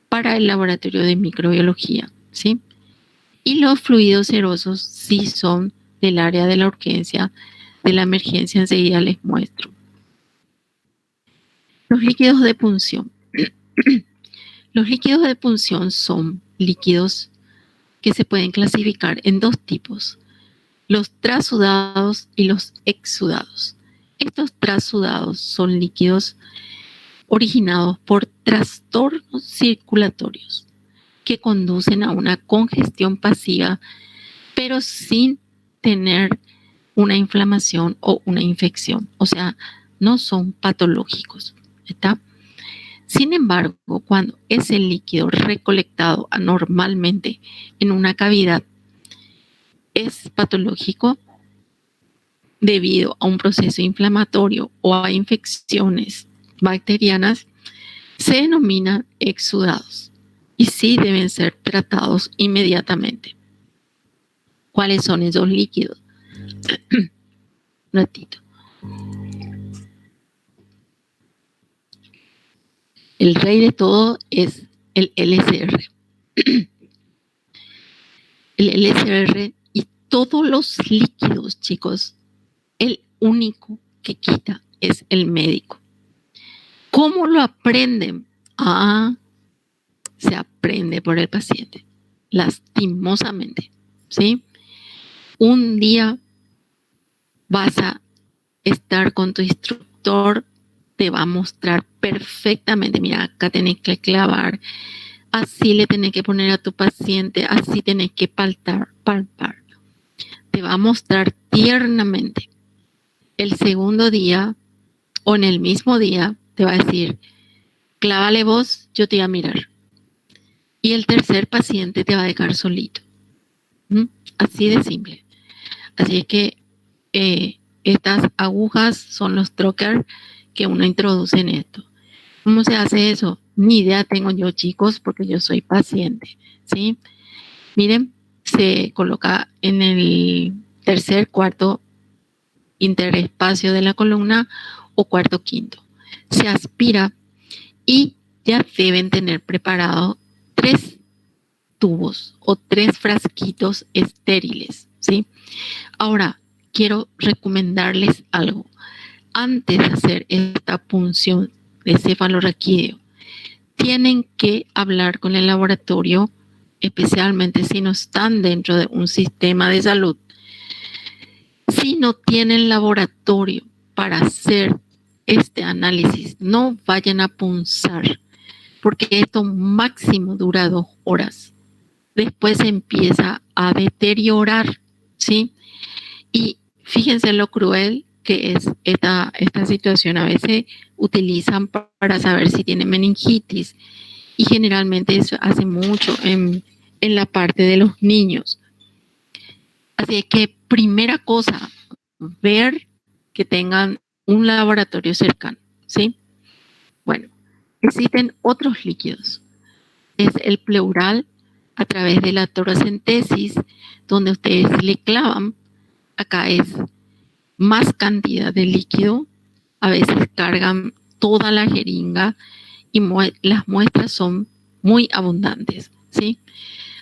para el laboratorio de microbiología, ¿sí? Y los fluidos serosos sí son del área de la urgencia, de la emergencia, enseguida les muestro. Los líquidos de punción. Los líquidos de punción son líquidos que se pueden clasificar en 2 tipos, los trasudados y los exsudados. Estos trasudados son líquidos originados por trastornos circulatorios que conducen a una congestión pasiva, pero sin tener una inflamación o una infección. O sea, no son patológicos, ¿está? Sin embargo, cuando ese líquido recolectado anormalmente en una cavidad es patológico debido a un proceso inflamatorio o a infecciones bacterianas, se denominan exudados y sí deben ser tratados inmediatamente. ¿Cuáles son esos líquidos? Un ratito. El rey de todo es el LSR. El LSR y todos los líquidos, chicos, el único que quita es el médico. ¿Cómo lo aprenden? Se aprende por el paciente, lastimosamente, ¿sí? Un día vas a estar con tu instructor, te va a mostrar perfectamente, mira, acá tenés que clavar, así le tenés que poner a tu paciente, así tenés que palpar. Te va a mostrar tiernamente. El segundo día o en el mismo día te va a decir, clávale vos, yo te voy a mirar. Y el tercer paciente te va a dejar solito. Así de simple. Así es que estas agujas son los trocar que uno introduce en esto. ¿Cómo se hace eso? Ni idea tengo yo, chicos, porque yo soy paciente, ¿sí? Miren, se coloca en el tercer, cuarto interespacio de la columna o cuarto, quinto. Se aspira y ya deben tener preparado 3 tubos o 3 frasquitos estériles, ¿sí? Ahora, quiero recomendarles algo. Antes de hacer esta punción de cefalorraquídeo, tienen que hablar con el laboratorio, especialmente si no están dentro de un sistema de salud. Si no tienen laboratorio para hacer este análisis, no vayan a punzar, porque esto máximo dura 2 horas. Después se empieza a deteriorar, ¿sí? Y fíjense lo cruel que es esta situación. A veces utilizan para saber si tiene meningitis y generalmente eso hace mucho en la parte de los niños. Así que primera cosa, ver que tengan un laboratorio cercano, ¿sí? Bueno, existen otros líquidos. Es el pleural a través de la toracentesis, donde ustedes le clavan. Acá es más cantidad de líquido. A veces cargan toda la jeringa y las muestras son muy abundantes, ¿sí?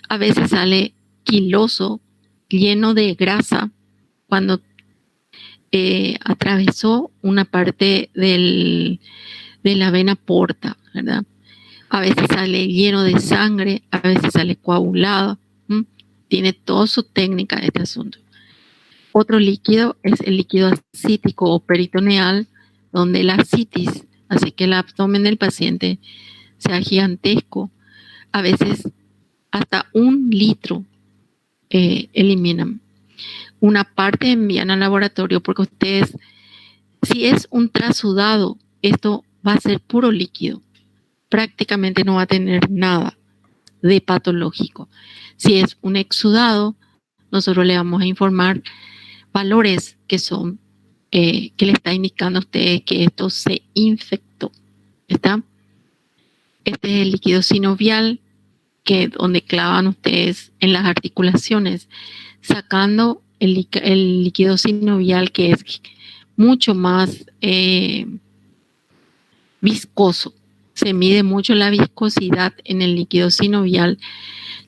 A veces sale quiloso, lleno de grasa, cuando atravesó una parte de la vena porta, ¿verdad? A veces sale lleno de sangre, a veces sale coagulado. Tiene toda su técnica este asunto. Otro líquido es el líquido ascítico o peritoneal, donde la ascitis hace que el abdomen del paciente sea gigantesco. A veces hasta 1 litro eliminan. Una parte envían al laboratorio porque ustedes, si es un trasudado, esto va a ser puro líquido. Prácticamente no va a tener nada de patológico. Si es un exudado, nosotros le vamos a informar valores que son, que le está indicando a ustedes que esto se infectó. ¿Está? Este es el líquido sinovial, que donde clavan ustedes en las articulaciones, sacando el líquido sinovial, que es mucho más viscoso. Se mide mucho la viscosidad en el líquido sinovial,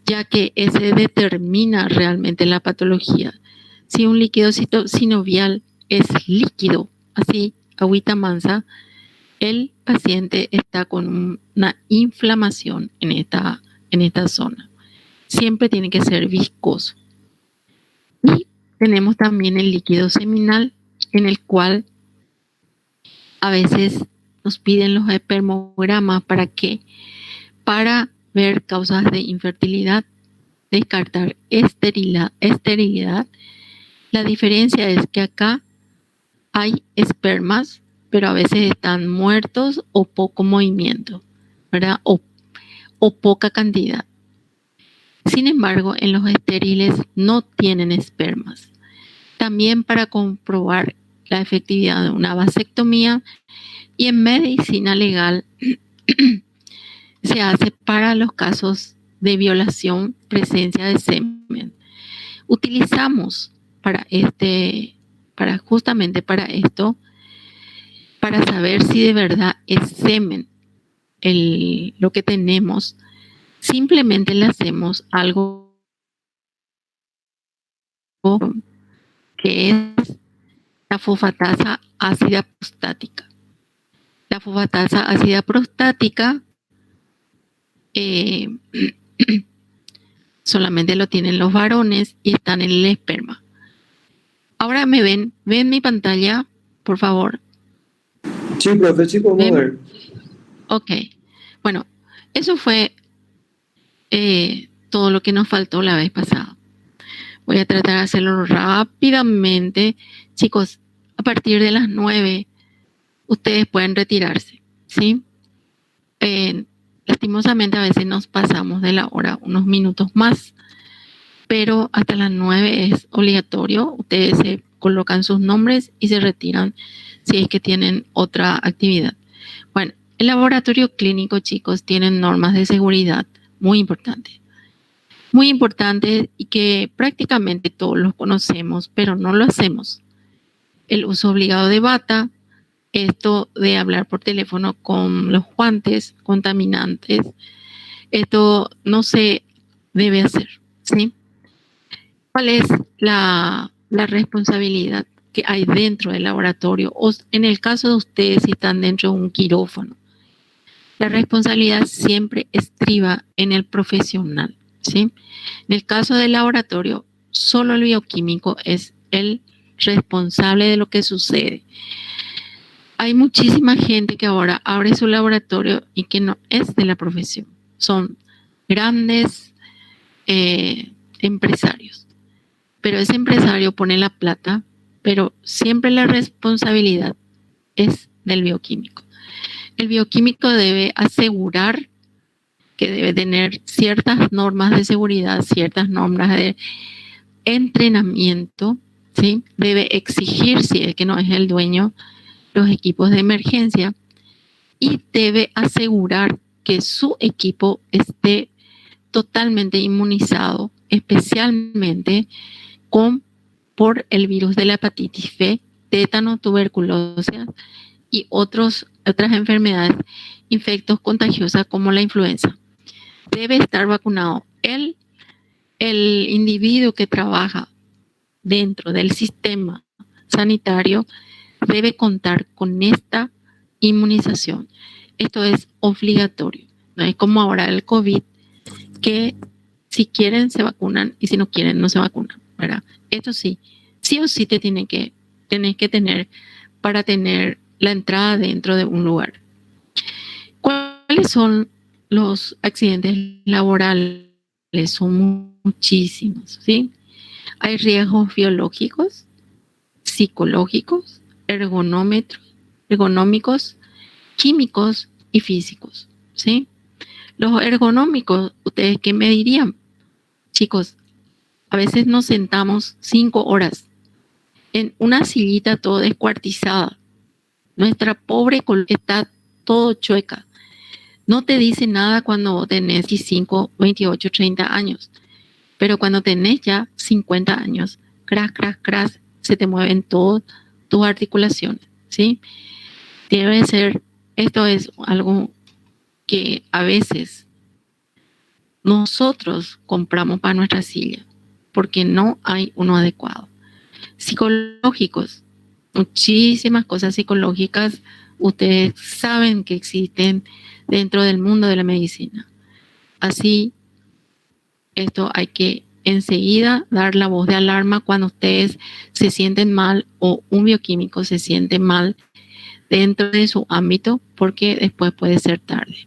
ya que ese determina realmente la patología. Si un líquido sinovial es líquido, así, agüita mansa, el paciente está con una inflamación en esta zona. Siempre tiene que ser viscoso. Y tenemos también el líquido seminal, en el cual a veces nos piden los espermogramas. ¿Para qué? Para ver causas de infertilidad, descartar esterilidad. La diferencia es que acá hay espermas pero a veces están muertos o poco movimiento, ¿verdad? O poca cantidad. Sin embargo, en los estériles no tienen espermas. También para comprobar la efectividad de una vasectomía y en medicina legal se hace para los casos de violación, presencia de semen. Utilizamos justamente para esto, para saber si de verdad es semen lo que tenemos, simplemente le hacemos algo que es la fosfatasa ácida prostática. La fosfatasa ácida prostática solamente lo tienen los varones y están en el esperma. Ahora me ven mi pantalla, por favor.
Sí, profe, sí podemos ver.
Ok. Bueno, eso fue todo lo que nos faltó la vez pasada. Voy a tratar de hacerlo rápidamente. Chicos, a partir de las 9 ustedes pueden retirarse, ¿sí? Lastimosamente a veces nos pasamos de la hora unos minutos más, pero hasta las 9 es obligatorio. Ustedes se colocan sus nombres y se retiran si es que tienen otra actividad. Bueno, el laboratorio clínico, chicos, tiene normas de seguridad muy importantes y que prácticamente todos los conocemos, pero no lo hacemos. El uso obligado de bata, esto de hablar por teléfono con los guantes contaminantes, esto no se debe hacer, ¿sí? ¿Cuál es la responsabilidad que hay dentro del laboratorio? O en el caso de ustedes, si están dentro de un quirófano, la responsabilidad siempre estriba en el profesional, ¿sí? En el caso del laboratorio, solo el bioquímico es el responsable de lo que sucede. Hay muchísima gente que ahora abre su laboratorio y que no es de la profesión. Son grandes empresarios. Pero ese empresario pone la plata, pero siempre la responsabilidad es del bioquímico. El bioquímico debe asegurar que debe tener ciertas normas de seguridad, ciertas normas de entrenamiento, ¿sí? Debe exigir, si es que no es el dueño, los equipos de emergencia y debe asegurar que su equipo esté totalmente inmunizado, especialmente por el virus de la hepatitis B, tétano, tuberculosis y otras enfermedades infectos contagiosas como la influenza. Debe estar vacunado. El individuo que trabaja dentro del sistema sanitario debe contar con esta inmunización. Esto es obligatorio. No es como ahora el COVID, que si quieren se vacunan y si no quieren no se vacunan, ¿verdad? Esto sí o sí tenés que tener para tener la entrada dentro de un lugar. ¿Cuáles son los accidentes laborales? Son muchísimos, ¿sí? Hay riesgos biológicos, psicológicos, ergonómicos, químicos y físicos, ¿sí? Los ergonómicos, ¿ustedes qué me dirían? Chicos, a veces nos sentamos 5 horas en una sillita todo descuartizada. Nuestra pobre columna está todo chueca. No te dice nada cuando vos tenés 25, 28, 30 años. Pero cuando tenés ya 50 años, crash, se te mueven todas tus articulaciones, ¿sí? Esto es algo que a veces nosotros compramos para nuestra silla porque no hay uno adecuado. Psicológicos, muchísimas cosas psicológicas ustedes saben que existen dentro del mundo de la medicina. Así, esto hay que enseguida dar la voz de alarma cuando ustedes se sienten mal o un bioquímico se siente mal dentro de su ámbito, porque después puede ser tarde.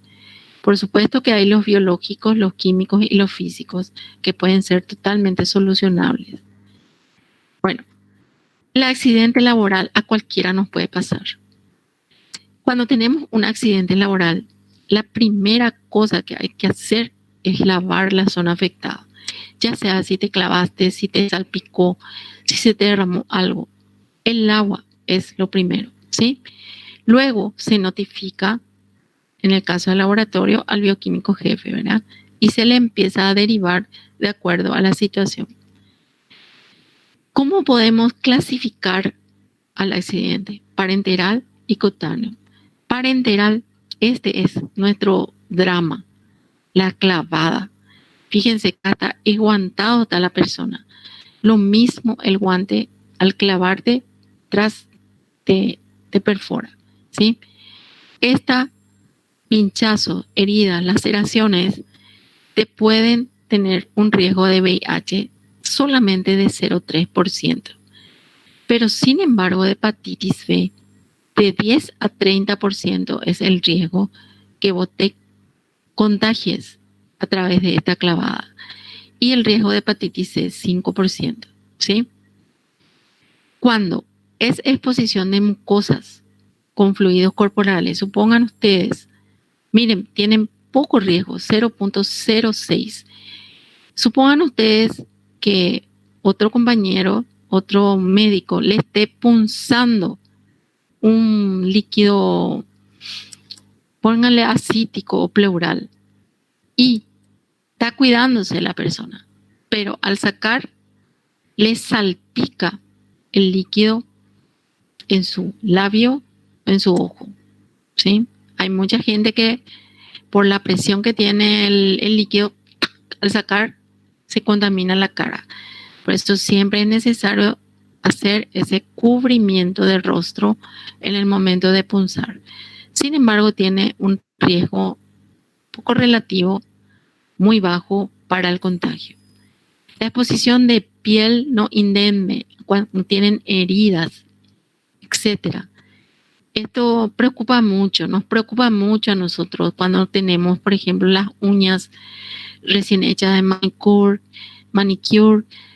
Por supuesto que hay los biológicos, los químicos y los físicos que pueden ser totalmente solucionables. Bueno, el accidente laboral a cualquiera nos puede pasar. Cuando tenemos un accidente laboral, la primera cosa que hay que hacer es lavar la zona afectada. Ya sea si te clavaste, si te salpicó, si se te derramó algo. El agua es lo primero, ¿sí? Luego se notifica, en el caso del laboratorio, al bioquímico jefe, ¿verdad? Y se le empieza a derivar de acuerdo a la situación. ¿Cómo podemos clasificar al accidente? Parenteral y cutáneo. Parenteral, este es nuestro drama, la clavada. Fíjense que hasta guantado está la persona. Lo mismo el guante al clavarte te perfora, ¿sí? Esta pinchazo, heridas, laceraciones te pueden tener un riesgo de VIH solamente de 0,3%. Pero sin embargo, de hepatitis B, de 10 a 30% es el riesgo que vos te contagies a través de esta clavada. Y el riesgo de hepatitis C es 5%, ¿sí? Cuando es exposición de mucosas con fluidos corporales, supongan ustedes, miren, tienen poco riesgo, 0,06. Supongan ustedes que otro compañero, otro médico, le esté punzando un líquido, pónganle acítico o pleural, y está cuidándose la persona, pero al sacar le salpica el líquido en su labio, en su ojo, ¿sí? Hay mucha gente que por la presión que tiene el líquido, al sacar se contamina la cara. Por esto siempre es necesario hacer ese cubrimiento del rostro en el momento de punzar. Sin embargo, tiene un riesgo poco relativo, muy bajo para el contagio. La exposición de piel no indemne, cuando tienen heridas, etc. Esto preocupa mucho, nos preocupa mucho a nosotros cuando tenemos, por ejemplo, las uñas recién hechas de manicure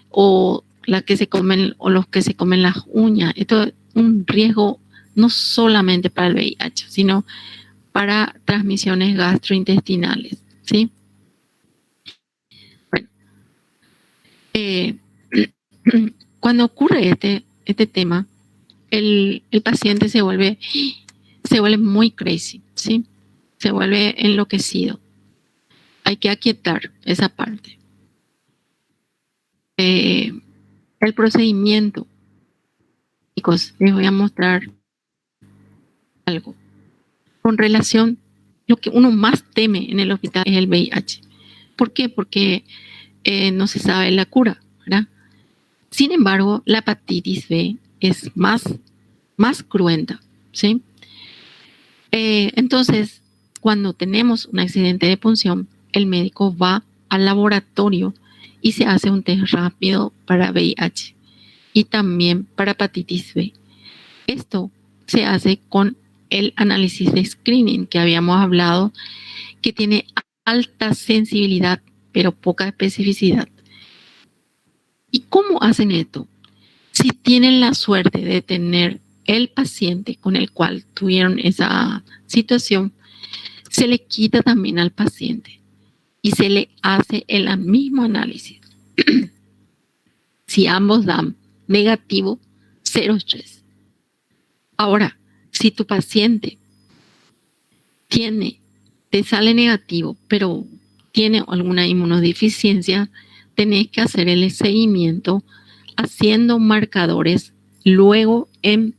o las que se comen o los que se comen las uñas. Esto es un riesgo no solamente para el VIH, sino para transmisiones gastrointestinales, ¿sí? Bueno, cuando ocurre este tema, el paciente se vuelve muy crazy, ¿sí? Se vuelve enloquecido. Hay que aquietar esa parte. El procedimiento, chicos, les voy a mostrar algo. Con relación, lo que uno más teme en el hospital es el VIH. ¿Por qué? Porque no se sabe la cura, ¿verdad? Sin embargo, la hepatitis B es más cruenta, ¿sí? Entonces, cuando tenemos un accidente de punción, el médico va al laboratorio y se hace un test rápido para VIH y también para hepatitis B. Esto se hace con el análisis de screening que habíamos hablado, que tiene alta sensibilidad, pero poca especificidad. ¿Y cómo hacen esto? Si tienen la suerte de tener el paciente con el cual tuvieron esa situación, se le quita también al paciente y se le hace el mismo análisis. Si ambos dan negativo, 0,3. Ahora, si tu paciente te sale negativo, pero tiene alguna inmunodeficiencia, tenés que hacer el seguimiento haciendo marcadores luego en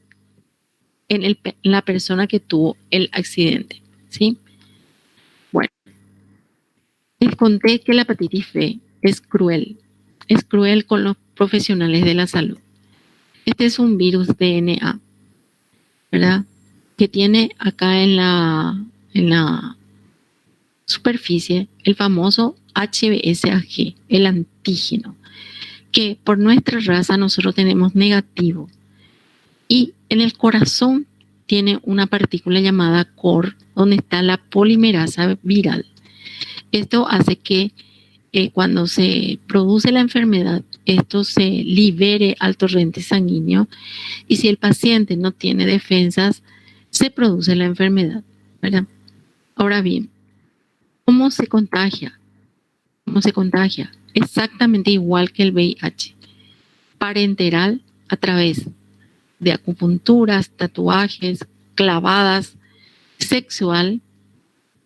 la persona que tuvo el accidente, ¿sí? Bueno, les conté que la hepatitis B es cruel con los profesionales de la salud. Este es un virus DNA, ¿verdad? Que tiene acá en la superficie el famoso HBsAg, el antígeno, que por nuestra raza nosotros tenemos negativo. Y en el corazón tiene una partícula llamada COR, donde está la polimerasa viral. Esto hace que cuando se produce la enfermedad, esto se libere al torrente sanguíneo, y si el paciente no tiene defensas, se produce la enfermedad, ¿verdad? Ahora bien, ¿cómo se contagia? ¿Cómo se contagia? Exactamente igual que el VIH. Parenteral, a través de acupunturas, tatuajes, clavadas, sexual,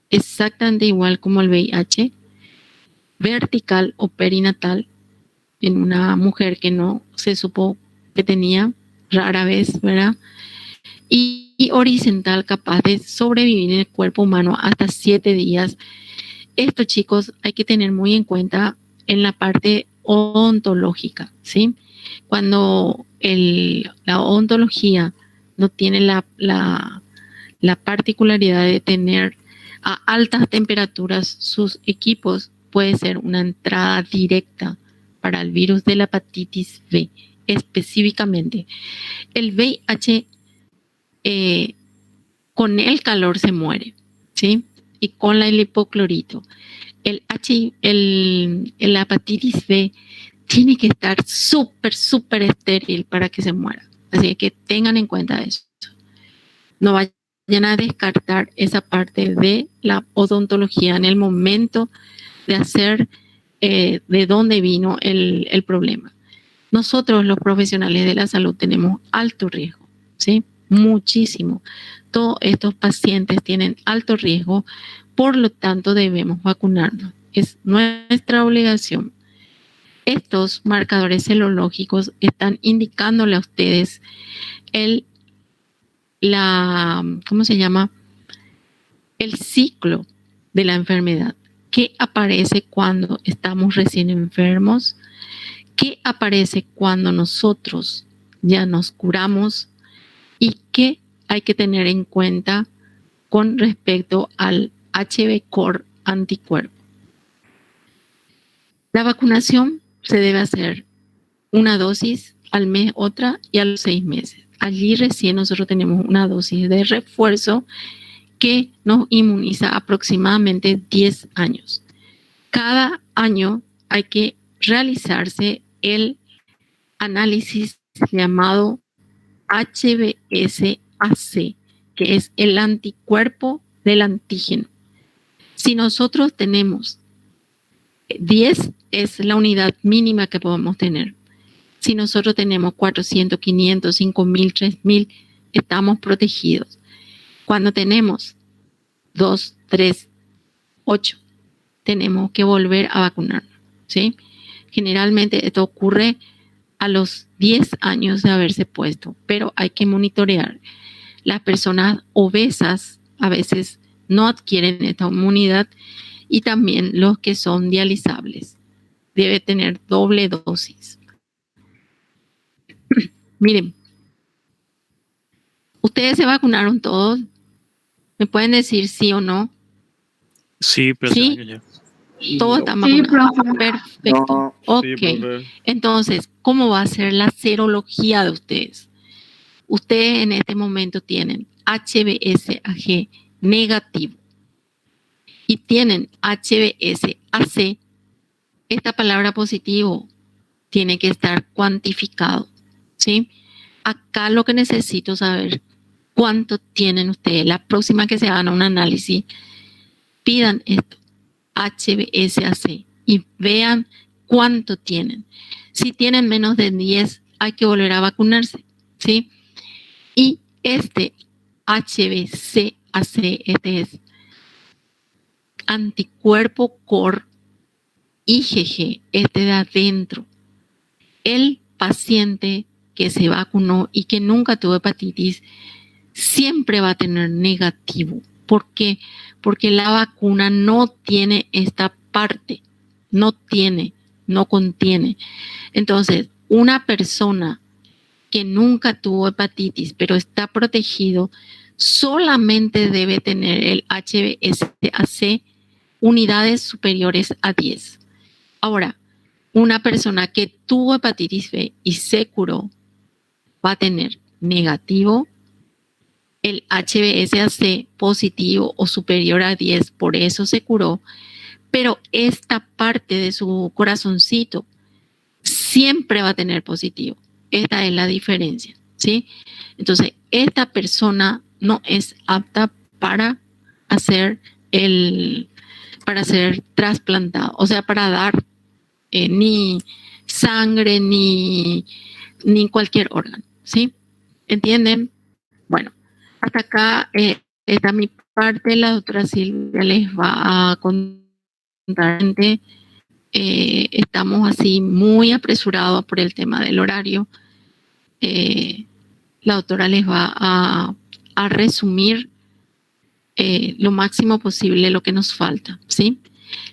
exactamente igual como el VIH. Vertical o perinatal, en una mujer que no se supo que tenía, rara vez, ¿verdad? Y horizontal, capaz de sobrevivir en el cuerpo humano hasta 7 días. Esto, chicos, hay que tener muy en cuenta en la parte ontológica, ¿sí? Cuando la ontología no tiene la particularidad de tener a altas temperaturas sus equipos, puede ser una entrada directa para el virus de la hepatitis B. Específicamente, el VIH con el calor se muere, ¿sí? Y con el hipoclorito. La hepatitis B tiene que estar súper estéril para que se muera. Así que tengan en cuenta eso. No vayan a descartar esa parte de la odontología en el momento de hacer de dónde vino el problema. Nosotros, los profesionales de la salud, tenemos alto riesgo, ¿sí? Muchísimo. Todos estos pacientes tienen alto riesgo, por lo tanto debemos vacunarnos. Es nuestra obligación. Estos marcadores serológicos están indicándole a ustedes ¿cómo se llama? El ciclo de la enfermedad. ¿Qué aparece cuando estamos recién enfermos? ¿Qué aparece cuando nosotros ya nos curamos? ¿Y qué hay que tener en cuenta con respecto al HB-Core anticuerpo? La vacunación se debe hacer una dosis al mes, otra y a los 6 meses. Allí recién nosotros tenemos una dosis de refuerzo que nos inmuniza aproximadamente 10 años. Cada año hay que realizarse el análisis llamado HBsAg, que es el anticuerpo del antígeno. Si nosotros tenemos 10, es la unidad mínima que podemos tener. Si nosotros tenemos 400, 500, 5.000, 3.000, estamos protegidos. Cuando tenemos 2, 3, 8, tenemos que volver a vacunarnos, ¿sí? Generalmente esto ocurre a los 10 años de haberse puesto, pero hay que monitorear. Las personas obesas a veces no adquieren esta inmunidad y también los que son dializables. Debe tener doble dosis. Miren, ¿ustedes se vacunaron todos? ¿Me pueden decir sí o no?
Sí, pero
¿Sí? Todos están
Sí,
vacunados.
profe.
Perfecto.
No.
Ok.
Sí, profe.
Entonces, ¿cómo va a ser la serología de ustedes? Ustedes en este momento tienen HBsAg negativo y tienen HBsAc. Esta palabra positivo tiene que estar cuantificado, ¿sí? Acá lo que necesito saber, ¿cuánto tienen ustedes? La próxima que se hagan un análisis, pidan esto, HBsAc, y vean cuánto tienen. Si tienen menos de 10, hay que volver a vacunarse, ¿sí? Y este HBsAc, este es anticuerpo core IgG, este de adentro. El paciente que se vacunó y que nunca tuvo hepatitis siempre va a tener negativo. ¿Por qué? Porque la vacuna no tiene esta parte, no contiene. Entonces, una persona que nunca tuvo hepatitis, pero está protegido, solamente debe tener el HBsAc unidades superiores a 10. Ahora, una persona que tuvo hepatitis B y se curó va a tener negativo, el HBsAc positivo o superior a 10, por eso se curó, pero esta parte de su corazoncito siempre va a tener positivo. Esta es la diferencia, ¿sí? Entonces, esta persona no es apta para ser trasplantado, o sea, para dar ni sangre ni cualquier órgano, ¿sí? ¿Entienden? Bueno, hasta acá está mi parte. La doctora Silvia les va a contar. Estamos así muy apresurados por el tema del horario. La doctora les va a resumir lo máximo posible lo que nos falta, ¿sí?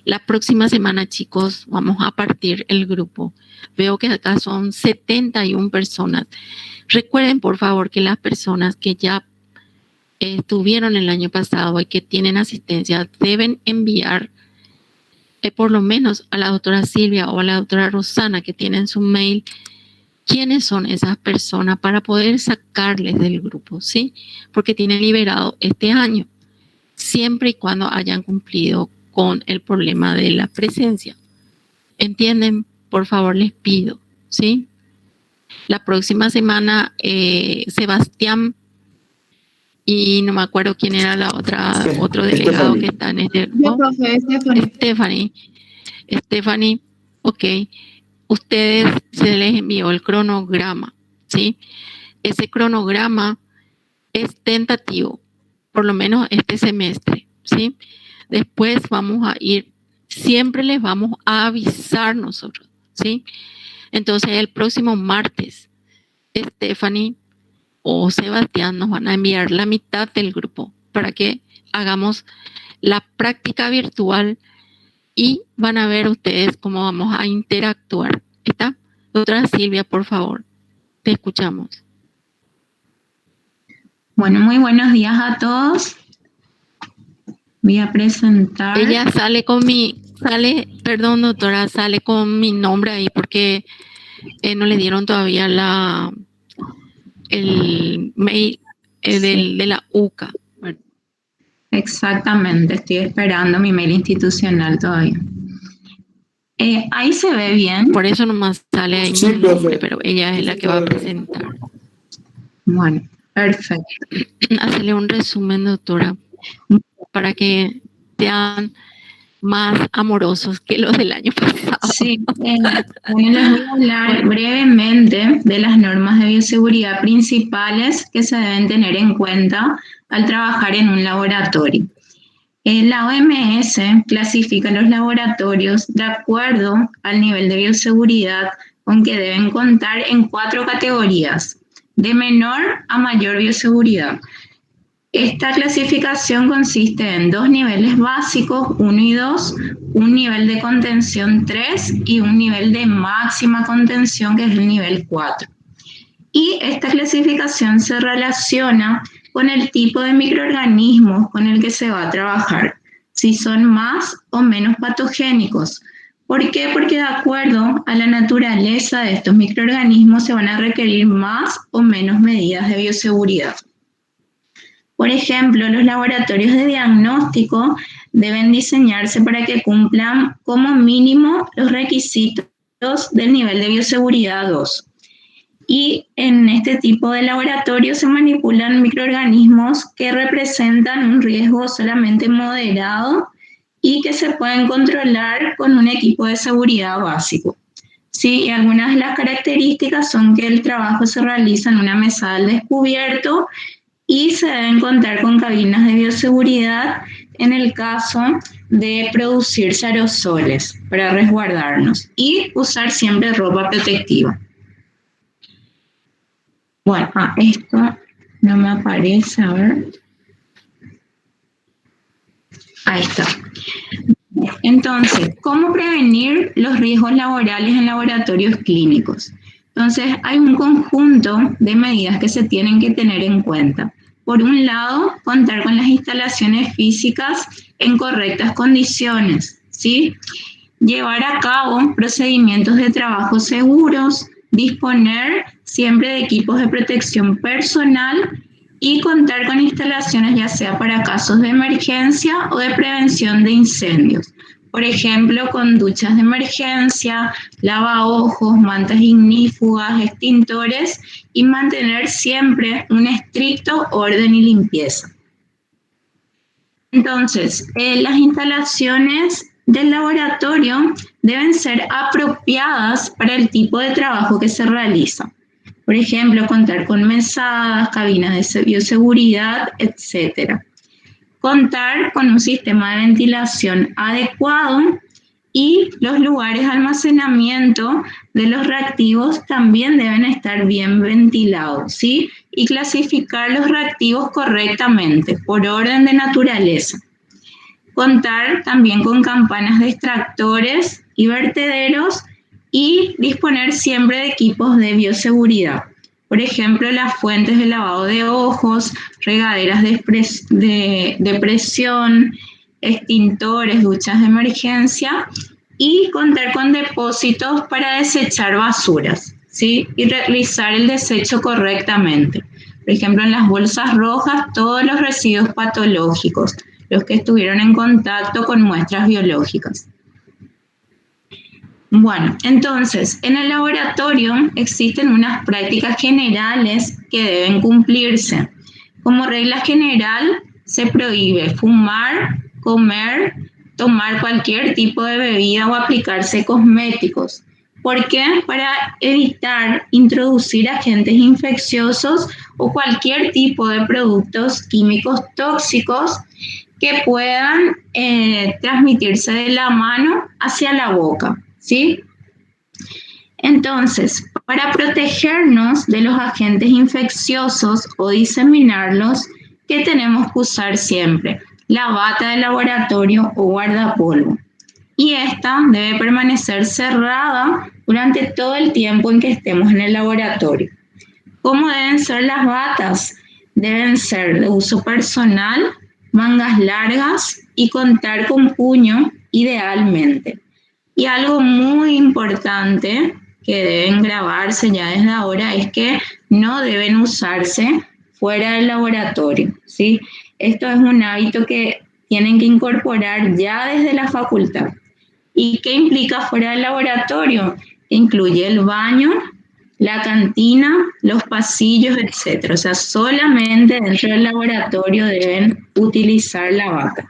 La próxima semana, chicos, vamos a partir el grupo. Veo que acá son 71 personas. Recuerden, por favor, que las personas que ya estuvieron el año pasado y que tienen asistencia deben enviar por lo menos a la doctora Silvia o a la doctora Rosana, que tienen su mail, quiénes son esas personas para poder sacarles del grupo, ¿sí? Porque tienen liberado este año, siempre y cuando hayan cumplido con el problema de la presencia. ¿Entienden? Por favor, les pido, ¿sí? La próxima semana, Sebastián, y no me acuerdo quién era otro delegado que está en este grupo. Stephanie, ok. Ustedes se les envió el cronograma, ¿sí? Ese cronograma es tentativo, por lo menos este semestre, ¿sí? Después vamos a ir, siempre les vamos a avisar nosotros, ¿sí? Entonces el próximo martes, Stephanie o Sebastián nos van a enviar la mitad del grupo para que hagamos la práctica virtual y van a ver ustedes cómo vamos a interactuar. ¿Está? Doctora Silvia, por favor, te escuchamos.
Bueno, muy buenos días a todos. Voy a presentar.
Ella perdón, doctora, sale con mi nombre ahí porque no le dieron todavía el mail de la UCA.
Exactamente, estoy esperando mi mail institucional todavía. Ahí se ve bien.
Por eso nomás sale ahí mi nombre, pero ella es la que va a presentar.
Bueno, perfecto.
Hacerle un resumen, doctora, para que sean más amorosos que los del año pasado.
Sí, bueno, les voy a hablar brevemente de las normas de bioseguridad principales que se deben tener en cuenta al trabajar en un laboratorio. La OMS clasifica los laboratorios de acuerdo al nivel de bioseguridad con que deben contar en 4 categorías, de menor a mayor bioseguridad. Esta clasificación consiste en 2 niveles básicos, 1 y 2, un nivel de contención 3 y un nivel de máxima contención, que es el nivel 4. Y esta clasificación se relaciona con el tipo de microorganismos con el que se va a trabajar, si son más o menos patogénicos. ¿Por qué? Porque de acuerdo a la naturaleza de estos microorganismos se van a requerir más o menos medidas de bioseguridad. Por ejemplo, los laboratorios de diagnóstico deben diseñarse para que cumplan como mínimo los requisitos del nivel de bioseguridad 2. Y en este tipo de laboratorio se manipulan microorganismos que representan un riesgo solamente moderado y que se pueden controlar con un equipo de seguridad básico. Sí, y algunas de las características son que el trabajo se realiza en una mesa al descubierto y se deben contar con cabinas de bioseguridad en el caso de producirse aerosoles para resguardarnos y usar siempre ropa protectiva. Bueno, esto no me aparece, a ver. Ahí está. Entonces, ¿cómo prevenir los riesgos laborales en laboratorios clínicos? Entonces, hay un conjunto de medidas que se tienen que tener en cuenta. Por un lado, contar con las instalaciones físicas en correctas condiciones, ¿sí? Llevar a cabo procedimientos de trabajo seguros, disponer siempre de equipos de protección personal y contar con instalaciones ya sea para casos de emergencia o de prevención de incendios. por ejemplo, con duchas de emergencia, lavaojos, mantas ignífugas, extintores y mantener siempre un estricto orden y limpieza. Entonces, las instalaciones del laboratorio deben ser apropiadas para el tipo de trabajo que se realiza. Por ejemplo, contar con mesadas, cabinas de bioseguridad, etc. Contar con un sistema de ventilación adecuado y los lugares de almacenamiento de los reactivos también deben estar bien ventilados, ¿sí? Y clasificar los reactivos correctamente por orden de naturaleza. Contar también con campanas de extractores y vertederos y disponer siempre de equipos de bioseguridad. Por ejemplo, las fuentes de lavado de ojos, regaderas de presión, extintores, duchas de emergencia y contar con depósitos para desechar basuras, ¿sí? Y realizar el desecho correctamente. Por ejemplo, en las bolsas rojas, todos los residuos patológicos, los que estuvieron en contacto con muestras biológicas. Bueno, entonces, en el laboratorio existen unas prácticas generales que deben cumplirse. Como regla general, se prohíbe fumar, comer, tomar cualquier tipo de bebida o aplicarse cosméticos. ¿Por qué? Para evitar introducir agentes infecciosos o cualquier tipo de productos químicos tóxicos que puedan transmitirse de la mano hacia la boca, ¿sí? Entonces, para protegernos de los agentes infecciosos o diseminarlos, ¿qué tenemos que usar siempre? La bata de laboratorio o guardapolvo. Y esta debe permanecer cerrada durante todo el tiempo en que estemos en el laboratorio. ¿Cómo deben ser las batas? Deben ser de uso personal, mangas largas y contar con puño idealmente. Y algo muy importante que deben grabarse ya desde ahora es que no deben usarse fuera del laboratorio, ¿sí? Esto es un hábito que tienen que incorporar ya desde la facultad. ¿Y qué implica fuera del laboratorio? Incluye el baño, la cantina, los pasillos, etc. O sea, solamente dentro del laboratorio deben utilizar la bata.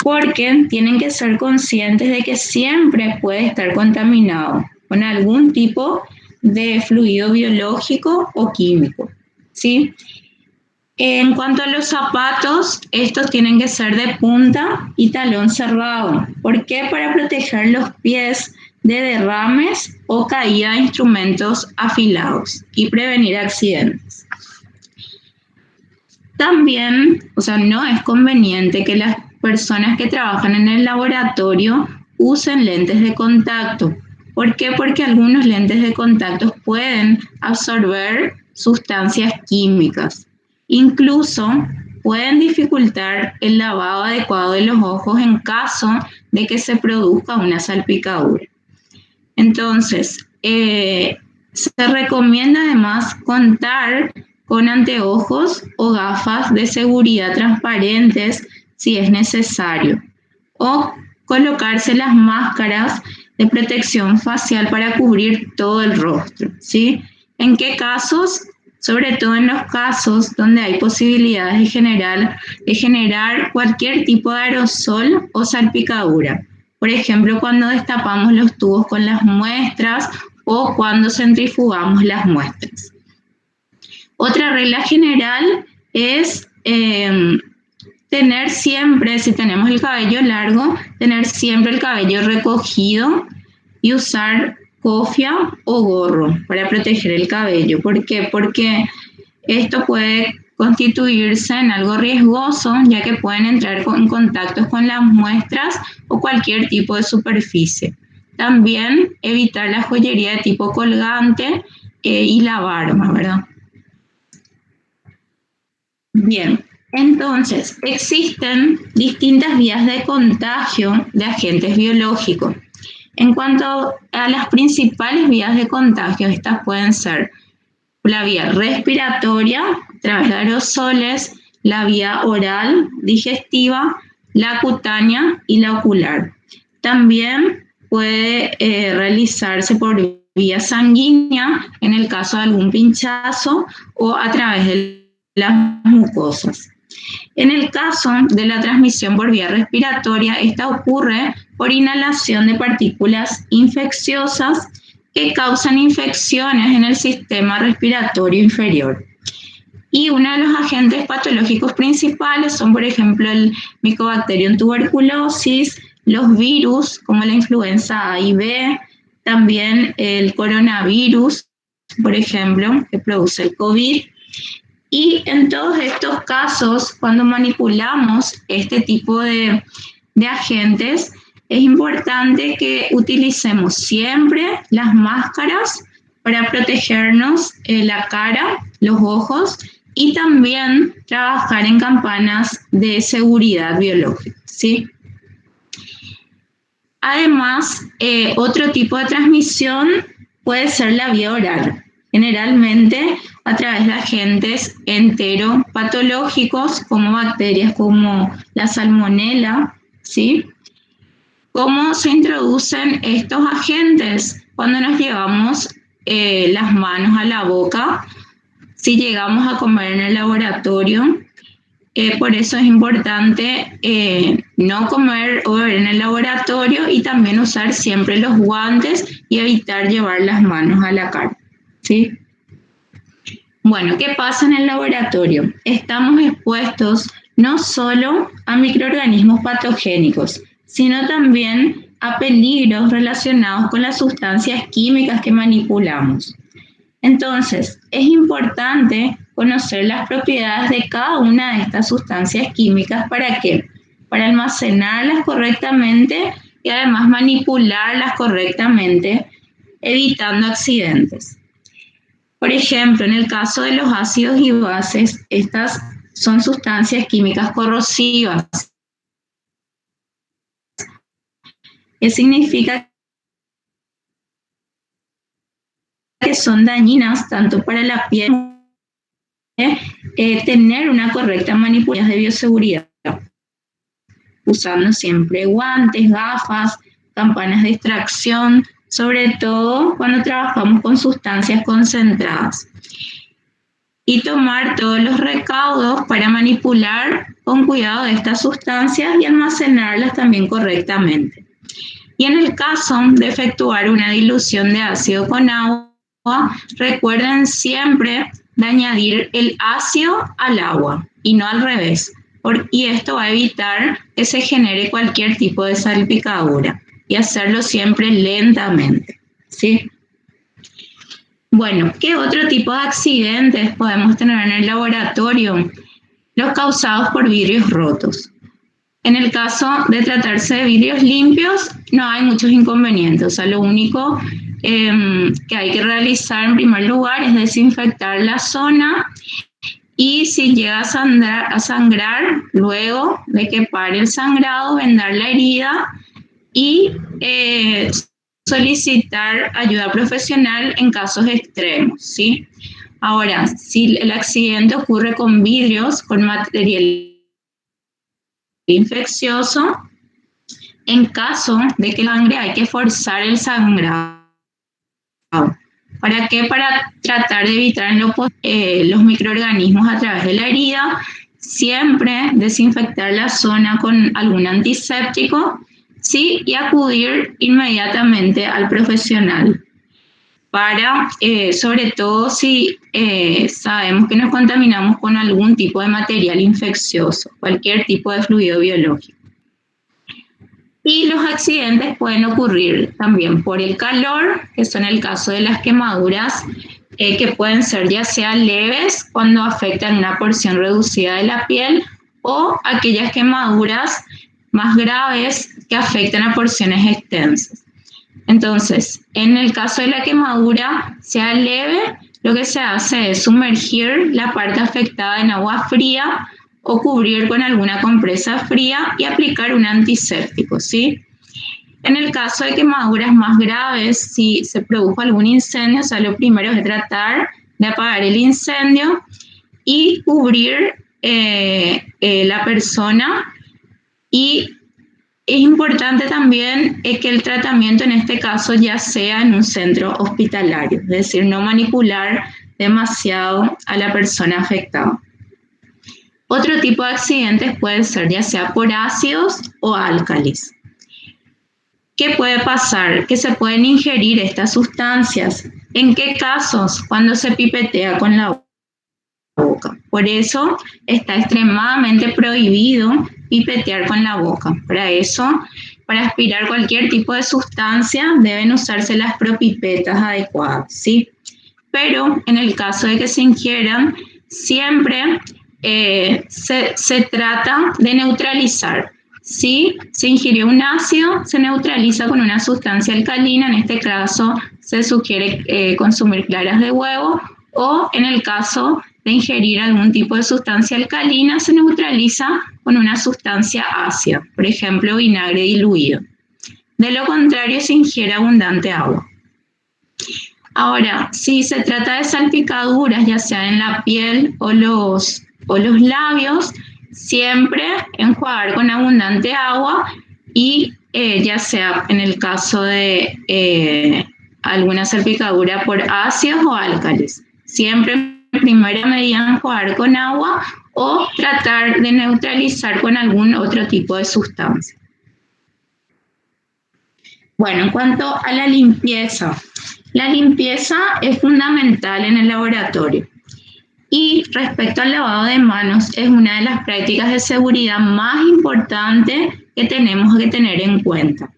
Porque tienen que ser conscientes de que siempre puede estar contaminado con algún tipo de fluido biológico o químico, ¿sí? En cuanto a los zapatos, estos tienen que ser de punta y talón cerrado. ¿Por qué? Para proteger los pies de derrames o caída de instrumentos afilados y prevenir accidentes. También, o sea, no es conveniente que las personas que trabajan en el laboratorio usen lentes de contacto. ¿Por qué? Porque algunos lentes de contacto pueden absorber sustancias químicas. Incluso pueden dificultar el lavado adecuado de los ojos en caso de que se produzca una salpicadura. Entonces, se recomienda además contar con anteojos o gafas de seguridad transparentes si es necesario, o colocarse las máscaras de protección facial para cubrir todo el rostro, ¿sí? ¿En qué casos? Sobre todo en los casos donde hay posibilidades de generar cualquier tipo de aerosol o salpicadura. Por ejemplo, cuando destapamos los tubos con las muestras o cuando centrifugamos las muestras. Otra regla general es tener siempre, si tenemos el cabello largo, tener siempre el cabello recogido y usar cofia o gorro para proteger el cabello. ¿Por qué? Porque esto puede constituirse en algo riesgoso, ya que pueden entrar en contacto con las muestras o cualquier tipo de superficie. También evitar la joyería de tipo colgante y la barba, ¿verdad? Bien, entonces existen distintas vías de contagio de agentes biológicos. En cuanto a las principales vías de contagio, estas pueden ser la vía respiratoria, a través de aerosoles, la vía oral, digestiva, la cutánea y la ocular. También puede realizarse por vía sanguínea en el caso de algún pinchazo o a través de las mucosas. En el caso de la transmisión por vía respiratoria, esta ocurre por inhalación de partículas infecciosas que causan infecciones en el sistema respiratorio inferior. Y uno de los agentes patológicos principales son, por ejemplo, el Mycobacterium tuberculosis, los virus como la influenza A y B, también el coronavirus, por ejemplo, que produce el COVID. Y en todos estos casos, cuando manipulamos este tipo de agentes, es importante que utilicemos siempre las máscaras para protegernos la cara, los ojos, y también trabajar en campanas de seguridad biológica, ¿sí? Además, otro tipo de transmisión puede ser la vía oral, generalmente a través de agentes enteropatológicos como bacterias como la salmonela, ¿sí? ¿Cómo se introducen estos agentes? Cuando nos llevamos las manos a la boca, si llegamos a comer en el laboratorio. Por eso es importante no comer o beber en el laboratorio y también usar siempre los guantes y evitar llevar las manos a la cara, ¿sí? Bueno, ¿qué pasa en el laboratorio? Estamos expuestos no solo a microorganismos patogénicos, sino también a peligros relacionados con las sustancias químicas que manipulamos. Entonces, es importante conocer las propiedades de cada una de estas sustancias químicas. ¿Para qué? Para almacenarlas correctamente y además manipularlas correctamente, evitando accidentes. Por ejemplo, en el caso de los ácidos y bases, estas son sustancias químicas corrosivas. ¿Qué significa? Que son dañinas tanto para la piel como tener una correcta manipulación de bioseguridad, usando siempre guantes, gafas, campanas de extracción, sobre todo cuando trabajamos con sustancias concentradas. Y tomar todos los recaudos para manipular con cuidado estas sustancias y almacenarlas también correctamente. Y en el caso de efectuar una dilución de ácido con agua, recuerden siempre de añadir el ácido al agua y no al revés, y esto va a evitar que se genere cualquier tipo de salpicadura y hacerlo siempre lentamente, ¿sí? Bueno, ¿qué otro tipo de accidentes podemos tener en el laboratorio? Los causados por vidrios rotos. En el caso de tratarse de vidrios limpios, no hay muchos inconvenientes. O sea, lo único que hay que realizar en primer lugar es desinfectar la zona y si llega a sangrar, luego de que pare el sangrado, vendar la herida y solicitar ayuda profesional en casos extremos, ¿sí? Ahora, si el accidente ocurre con vidrios, con material infeccioso, en caso de que sangre hay que forzar el sangrado. ¿Para qué? Para tratar de evitar los microorganismos a través de la herida, siempre desinfectar la zona con algún antiséptico, ¿sí? Y acudir inmediatamente al profesional para, sobre todo si sabemos que nos contaminamos con algún tipo de material infeccioso, cualquier tipo de fluido biológico. Y los accidentes pueden ocurrir también por el calor, que son el caso de las quemaduras, que pueden ser ya sea leves cuando afectan una porción reducida de la piel o aquellas quemaduras más graves que afectan a porciones extensas. Entonces, en el caso de la quemadura, sea leve, lo que se hace es sumergir la parte afectada en agua fría o cubrir con alguna compresa fría y aplicar un antiséptico, ¿sí? En el caso de quemaduras más graves, si se produjo algún incendio, o sea, lo primero es tratar de apagar el incendio y cubrir la persona y Es importante también que el tratamiento en este caso ya sea en un centro hospitalario, es decir, no manipular demasiado a la persona afectada. Otro tipo de accidentes puede ser ya sea por ácidos o álcalis. ¿Qué puede pasar? Que se pueden ingerir estas sustancias. ¿En qué casos? Cuando se pipetea con la boca. Por eso está extremadamente prohibido pipetear con la boca. Para eso, para aspirar cualquier tipo de sustancia, deben usarse las propipetas adecuadas, ¿sí? Pero en el caso de que se ingieran, siempre se trata de neutralizar. Si se ingirió un ácido, se neutraliza con una sustancia alcalina, en este caso se sugiere consumir claras de huevo, o en el caso de ingerir algún tipo de sustancia alcalina, se neutraliza con una sustancia ácida, por ejemplo, vinagre diluido. De lo contrario, se ingiere abundante agua. Ahora, si se trata de salpicaduras, ya sea en la piel o los labios, siempre enjuagar con abundante agua y ya sea en el caso de alguna salpicadura por ácidos o álcalis. Siempre en primera medida enjuagar con agua o tratar de neutralizar con algún otro tipo de sustancia. Bueno, en cuanto a la limpieza es fundamental en el laboratorio. Y respecto al lavado de manos, es una de las prácticas de seguridad más importantes que tenemos que tener en cuenta.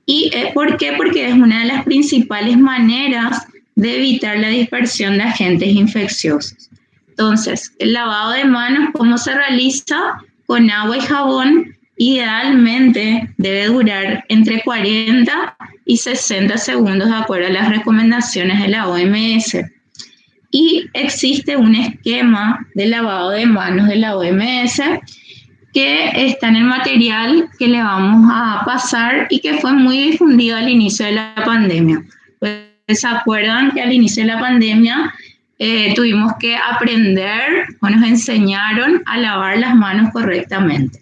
¿Y por qué? Porque es una de las principales maneras de evitar la dispersión de agentes infecciosos. Entonces, el lavado de manos, ¿cómo se realiza? Con agua y jabón. Idealmente debe durar entre 40 y 60 segundos de acuerdo a las recomendaciones de la OMS. Y existe un esquema de lavado de manos de la OMS que está en el material que le vamos a pasar y que fue muy difundido al inicio de la pandemia. Pues, ¿se acuerdan que al inicio de la pandemia tuvimos que aprender o nos enseñaron a lavar las manos correctamente?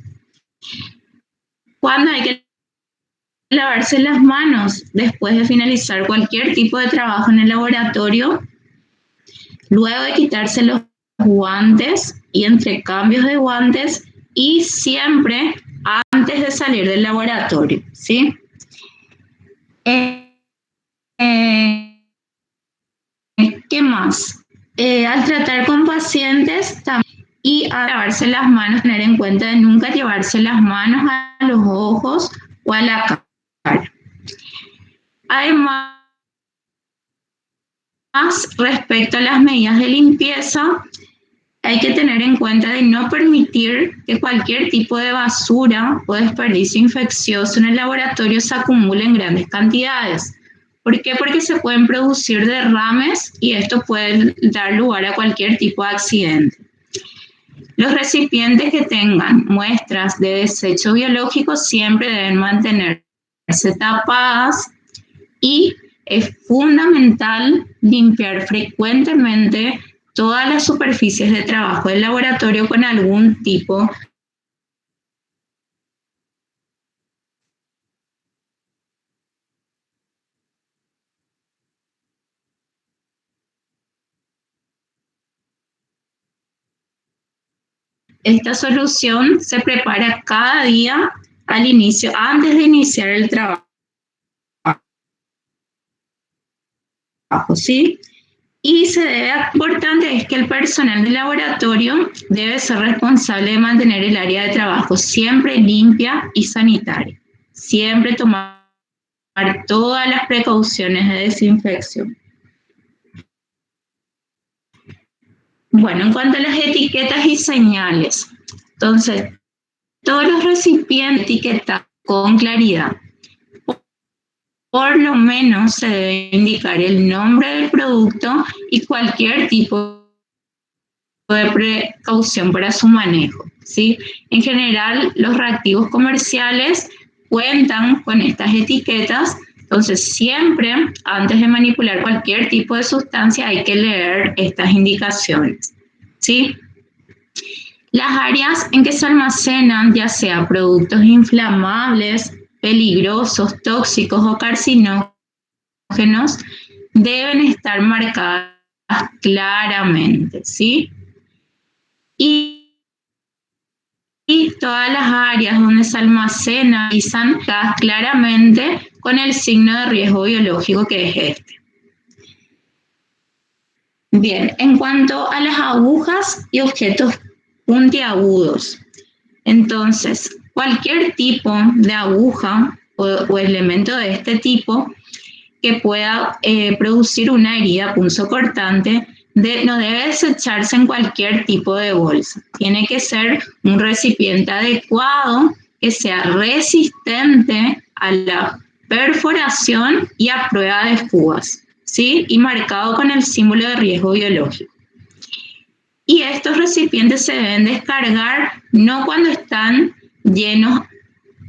¿Cuándo hay que lavarse las manos? Después de finalizar cualquier tipo de trabajo en el laboratorio, luego de quitarse los guantes y entre cambios de guantes y siempre antes de salir del laboratorio, ¿sí? ¿Qué más? Al tratar con pacientes y a lavarse las manos, tener en cuenta de nunca llevarse las manos a los ojos o a la cara. Además, respecto a las medidas de limpieza, hay que tener en cuenta de no permitir que cualquier tipo de basura o desperdicio infeccioso en el laboratorio se acumule en grandes cantidades. ¿Por qué? Porque se pueden producir derrames y esto puede dar lugar a cualquier tipo de accidente. Los recipientes que tengan muestras de desecho biológico siempre deben mantenerse tapadas y es fundamental limpiar frecuentemente todas las superficies de trabajo del laboratorio con algún tipo Esta solución se prepara cada día al inicio, antes de iniciar el trabajo, ¿sí? Y importante es que el personal del laboratorio debe ser responsable de mantener el área de trabajo siempre limpia y sanitaria. Siempre tomar todas las precauciones de desinfección. Bueno, en cuanto a las etiquetas y señales, entonces, todos los recipientes etiquetados con claridad. Por lo menos se debe indicar el nombre del producto y cualquier tipo de precaución para su manejo, ¿sí? En general, los reactivos comerciales cuentan con estas etiquetas, entonces siempre antes de manipular cualquier tipo de sustancia hay que leer estas indicaciones, ¿sí? Las áreas en que se almacenan, ya sea productos inflamables, peligrosos, tóxicos o carcinógenos, deben estar marcadas claramente, ¿sí? Y todas las áreas donde se almacenan están marcadas claramente con el signo de riesgo biológico que es este. Bien, en cuanto a las agujas y objetos puntiagudos, entonces, cualquier tipo de aguja o elemento de este tipo que pueda producir una herida punzocortante no debe desecharse en cualquier tipo de bolsa. Tiene que ser un recipiente adecuado que sea resistente a la perforación y a prueba de fugas, ¿sí? Y marcado con el símbolo de riesgo biológico. Y estos recipientes se deben descargar no cuando están llenos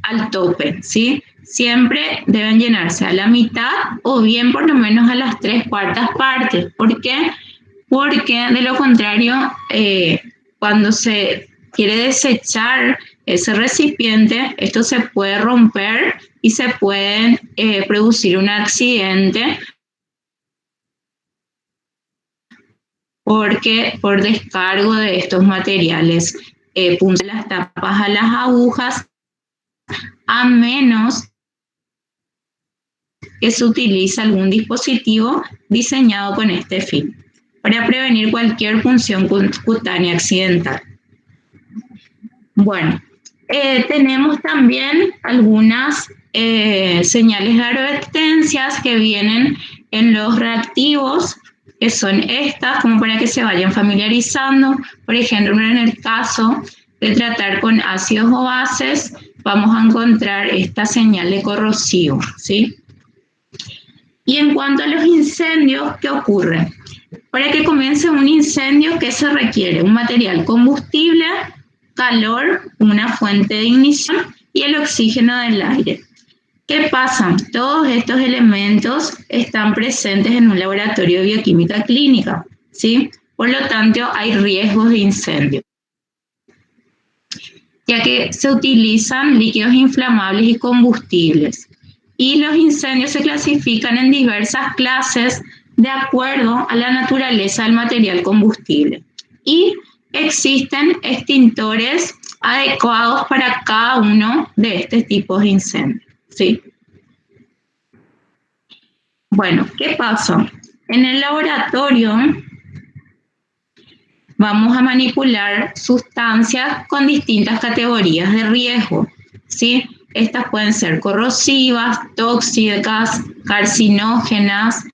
al tope, ¿sí? Siempre deben llenarse a la mitad o bien por lo menos a las 3/4 partes. ¿Por qué? Porque de lo contrario, cuando se quiere desechar ese recipiente, esto se puede romper y se puede producir un accidente porque por descargo de estos materiales las tapas a las agujas, a menos que se utilice algún dispositivo diseñado con este fin, para prevenir cualquier punción cutánea accidental. Bueno, tenemos también algunas señales de advertencias que vienen en los reactivos, que son estas, como para que se vayan familiarizando. Por ejemplo, en el caso de tratar con ácidos o bases, vamos a encontrar esta señal de corrosivo, ¿sí? Y en cuanto a los incendios, ¿qué ocurre? Para que comience un incendio, ¿qué se requiere? Un material combustible, calor, una fuente de ignición y el oxígeno del aire. ¿Qué pasa? Todos estos elementos están presentes en un laboratorio de bioquímica clínica, ¿sí? Por lo tanto, hay riesgos de incendio, ya que se utilizan líquidos inflamables y combustibles. Y los incendios se clasifican en diversas clases de acuerdo a la naturaleza del material combustible. Y existen extintores adecuados para cada uno de estos tipos de incendios, ¿sí? Bueno, ¿qué pasa? En el laboratorio vamos a manipular sustancias con distintas categorías de riesgo, ¿sí? Estas pueden ser corrosivas, tóxicas, carcinógenas,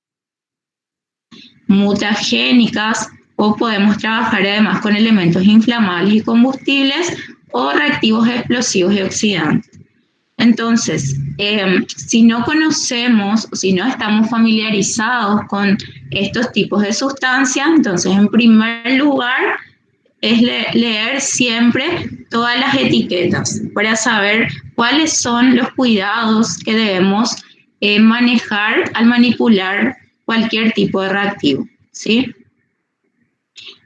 mutagénicas, o podemos trabajar además con elementos inflamables y combustibles o reactivos explosivos y oxidantes. Entonces, si no conocemos, si no estamos familiarizados con estos tipos de sustancias, entonces en primer lugar es leer siempre todas las etiquetas para saber cuáles son los cuidados que debemos manejar al manipular cualquier tipo de reactivo, ¿sí?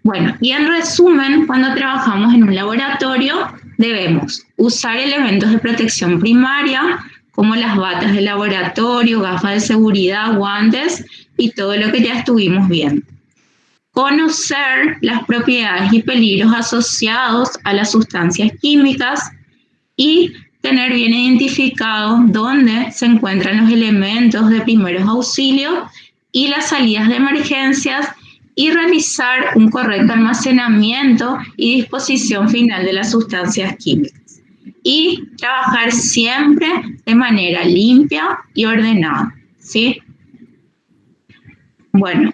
Bueno, y en resumen, cuando trabajamos en un laboratorio, debemos usar elementos de protección primaria, como las batas de laboratorio, gafas de seguridad, guantes y todo lo que ya estuvimos viendo. Conocer las propiedades y peligros asociados a las sustancias químicas y tener bien identificado dónde se encuentran los elementos de primeros auxilios y las salidas de emergencias, y realizar un correcto almacenamiento y disposición final de las sustancias químicas. Y trabajar siempre de manera limpia y ordenada, ¿sí? Bueno,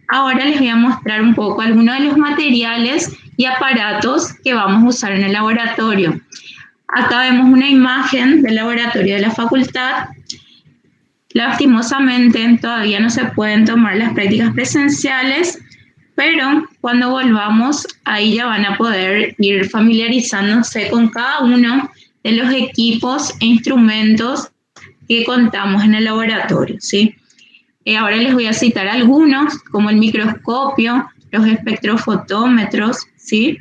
ahora les voy a mostrar un poco algunos de los materiales y aparatos que vamos a usar en el laboratorio. Acá vemos una imagen del laboratorio de la facultad. Lastimosamente todavía no se pueden tomar las prácticas presenciales, pero cuando volvamos ahí ya van a poder ir familiarizándose con cada uno de los equipos e instrumentos que contamos en el laboratorio, ¿sí? Ahora les voy a citar algunos, como el microscopio, los espectrofotómetros, ¿sí?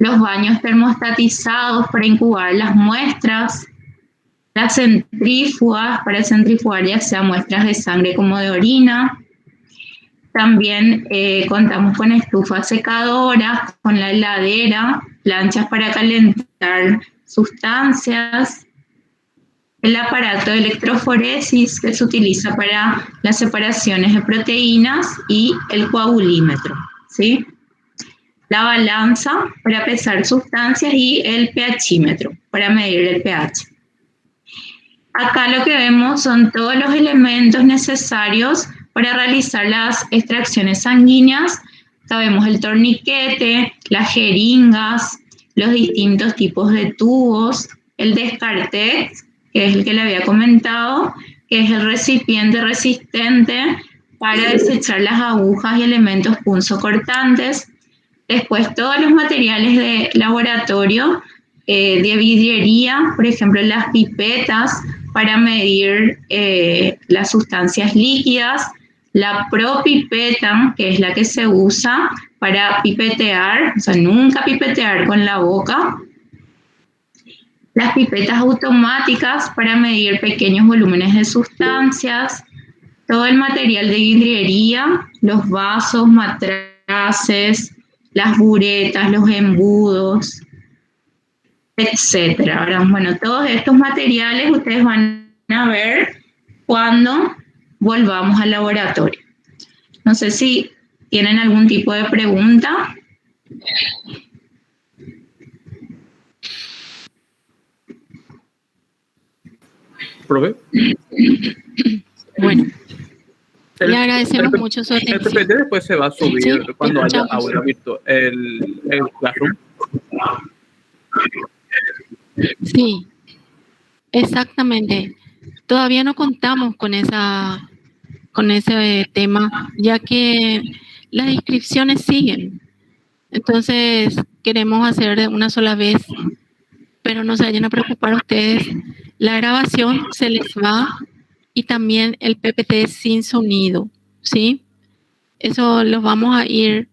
los baños termostatizados para incubar las muestras, las centrífugas para centrifugar ya sea muestras de sangre como de orina. También contamos con estufas secadoras, con la heladera, planchas para calentar sustancias, el aparato de electroforesis que se utiliza para las separaciones de proteínas y el coagulímetro, ¿sí? La balanza para pesar sustancias y el pHímetro para medir el pH. Acá lo que vemos son todos los elementos necesarios para realizar las extracciones sanguíneas. Sabemos el torniquete, las jeringas, los distintos tipos de tubos, el descartet, que es el que le había comentado, que es el recipiente resistente para desechar las agujas y elementos punzocortantes. Después todos los materiales de laboratorio, de vidriería, por ejemplo las pipetas para medir las sustancias líquidas, la propipeta, que es la que se usa para pipetear, o sea, nunca pipetear con la boca. Las pipetas automáticas para medir pequeños volúmenes de sustancias, todo el material de vidriería, los vasos, matraces, las buretas, los embudos, etcétera. Ahora, bueno, todos estos materiales ustedes van a ver cuando volvamos al laboratorio. No sé si tienen algún tipo de pregunta.
¿Profe?
Bueno, le agradecemos mucho su atención.
El PPT después se va a subir
Sí,
cuando haya
escuchamos.
aula virtual, el Classroom.
Sí, exactamente. Todavía no contamos con ese tema, ya que las inscripciones siguen. Entonces, queremos hacer de una sola vez, pero no se vayan a preocupar ustedes. La grabación se les va y también el PPT sin sonido, ¿sí? Eso lo vamos a ir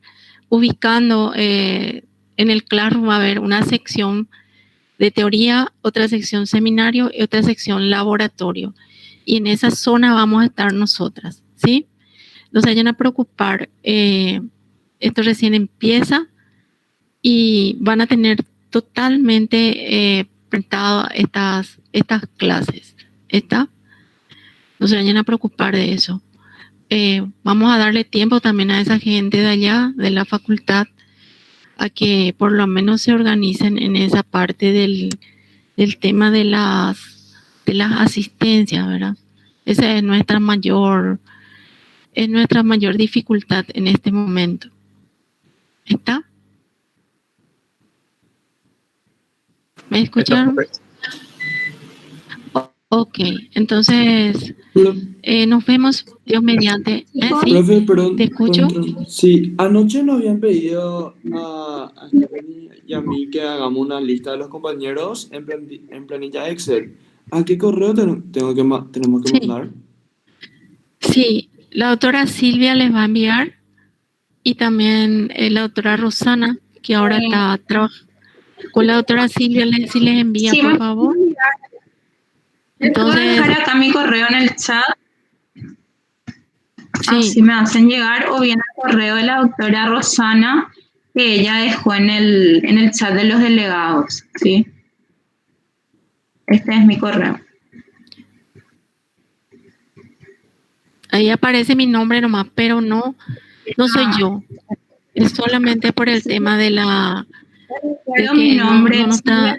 ubicando en el Classroom. Va a haber una sección de teoría, otra sección seminario y otra sección laboratorio. Y en esa zona vamos a estar nosotras, ¿sí? No se vayan a preocupar. Esto recién empieza y van a tener totalmente printado estas clases. ¿Está? No se vayan a preocupar de eso. Vamos a darle tiempo también a esa gente de allá, de la facultad, a que por lo menos se organicen en esa parte del tema de las asistencias, ¿verdad? Esa es nuestra mayor dificultad en este momento. ¿Está? ¿Me escucharon? Ok, entonces nos vemos, Dios mediante. Sí,
Profe, perdón.
¿te escucho?
Sí, anoche nos habían pedido a Stephanie y a mí que hagamos una lista de los compañeros en planilla Excel. ¿A qué correo tenemos que mandar?
Sí, la doctora Silvia les va a enviar y también la doctora Rosana, que ahora está trabajando. Con la doctora Silvia si les envía,
Sí,
por favor.
Entonces, voy a dejar acá mi correo en el chat.
Sí.
Así me hacen llegar, o bien el correo de la doctora Rosana, que ella dejó en el chat de los delegados, ¿sí? Este es mi correo.
Ahí aparece mi nombre nomás, pero no soy yo. Es solamente por el tema de la...
Pero mi nombre
no está.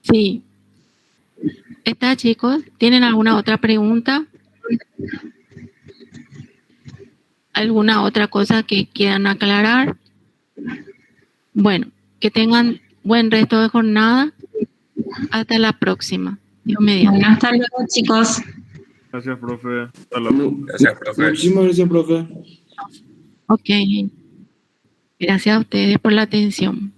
Sí. ¿Está, chicos? ¿Tienen alguna otra pregunta? ¿Alguna otra cosa que quieran aclarar? Bueno, que tengan buen resto de jornada. Hasta la próxima. Dios mediante.
Bueno, hasta luego, chicos.
Gracias, profe. Hasta luego.
Gracias, profe.
Muchísimas gracias, profe.
Ok. Gracias a ustedes por la atención.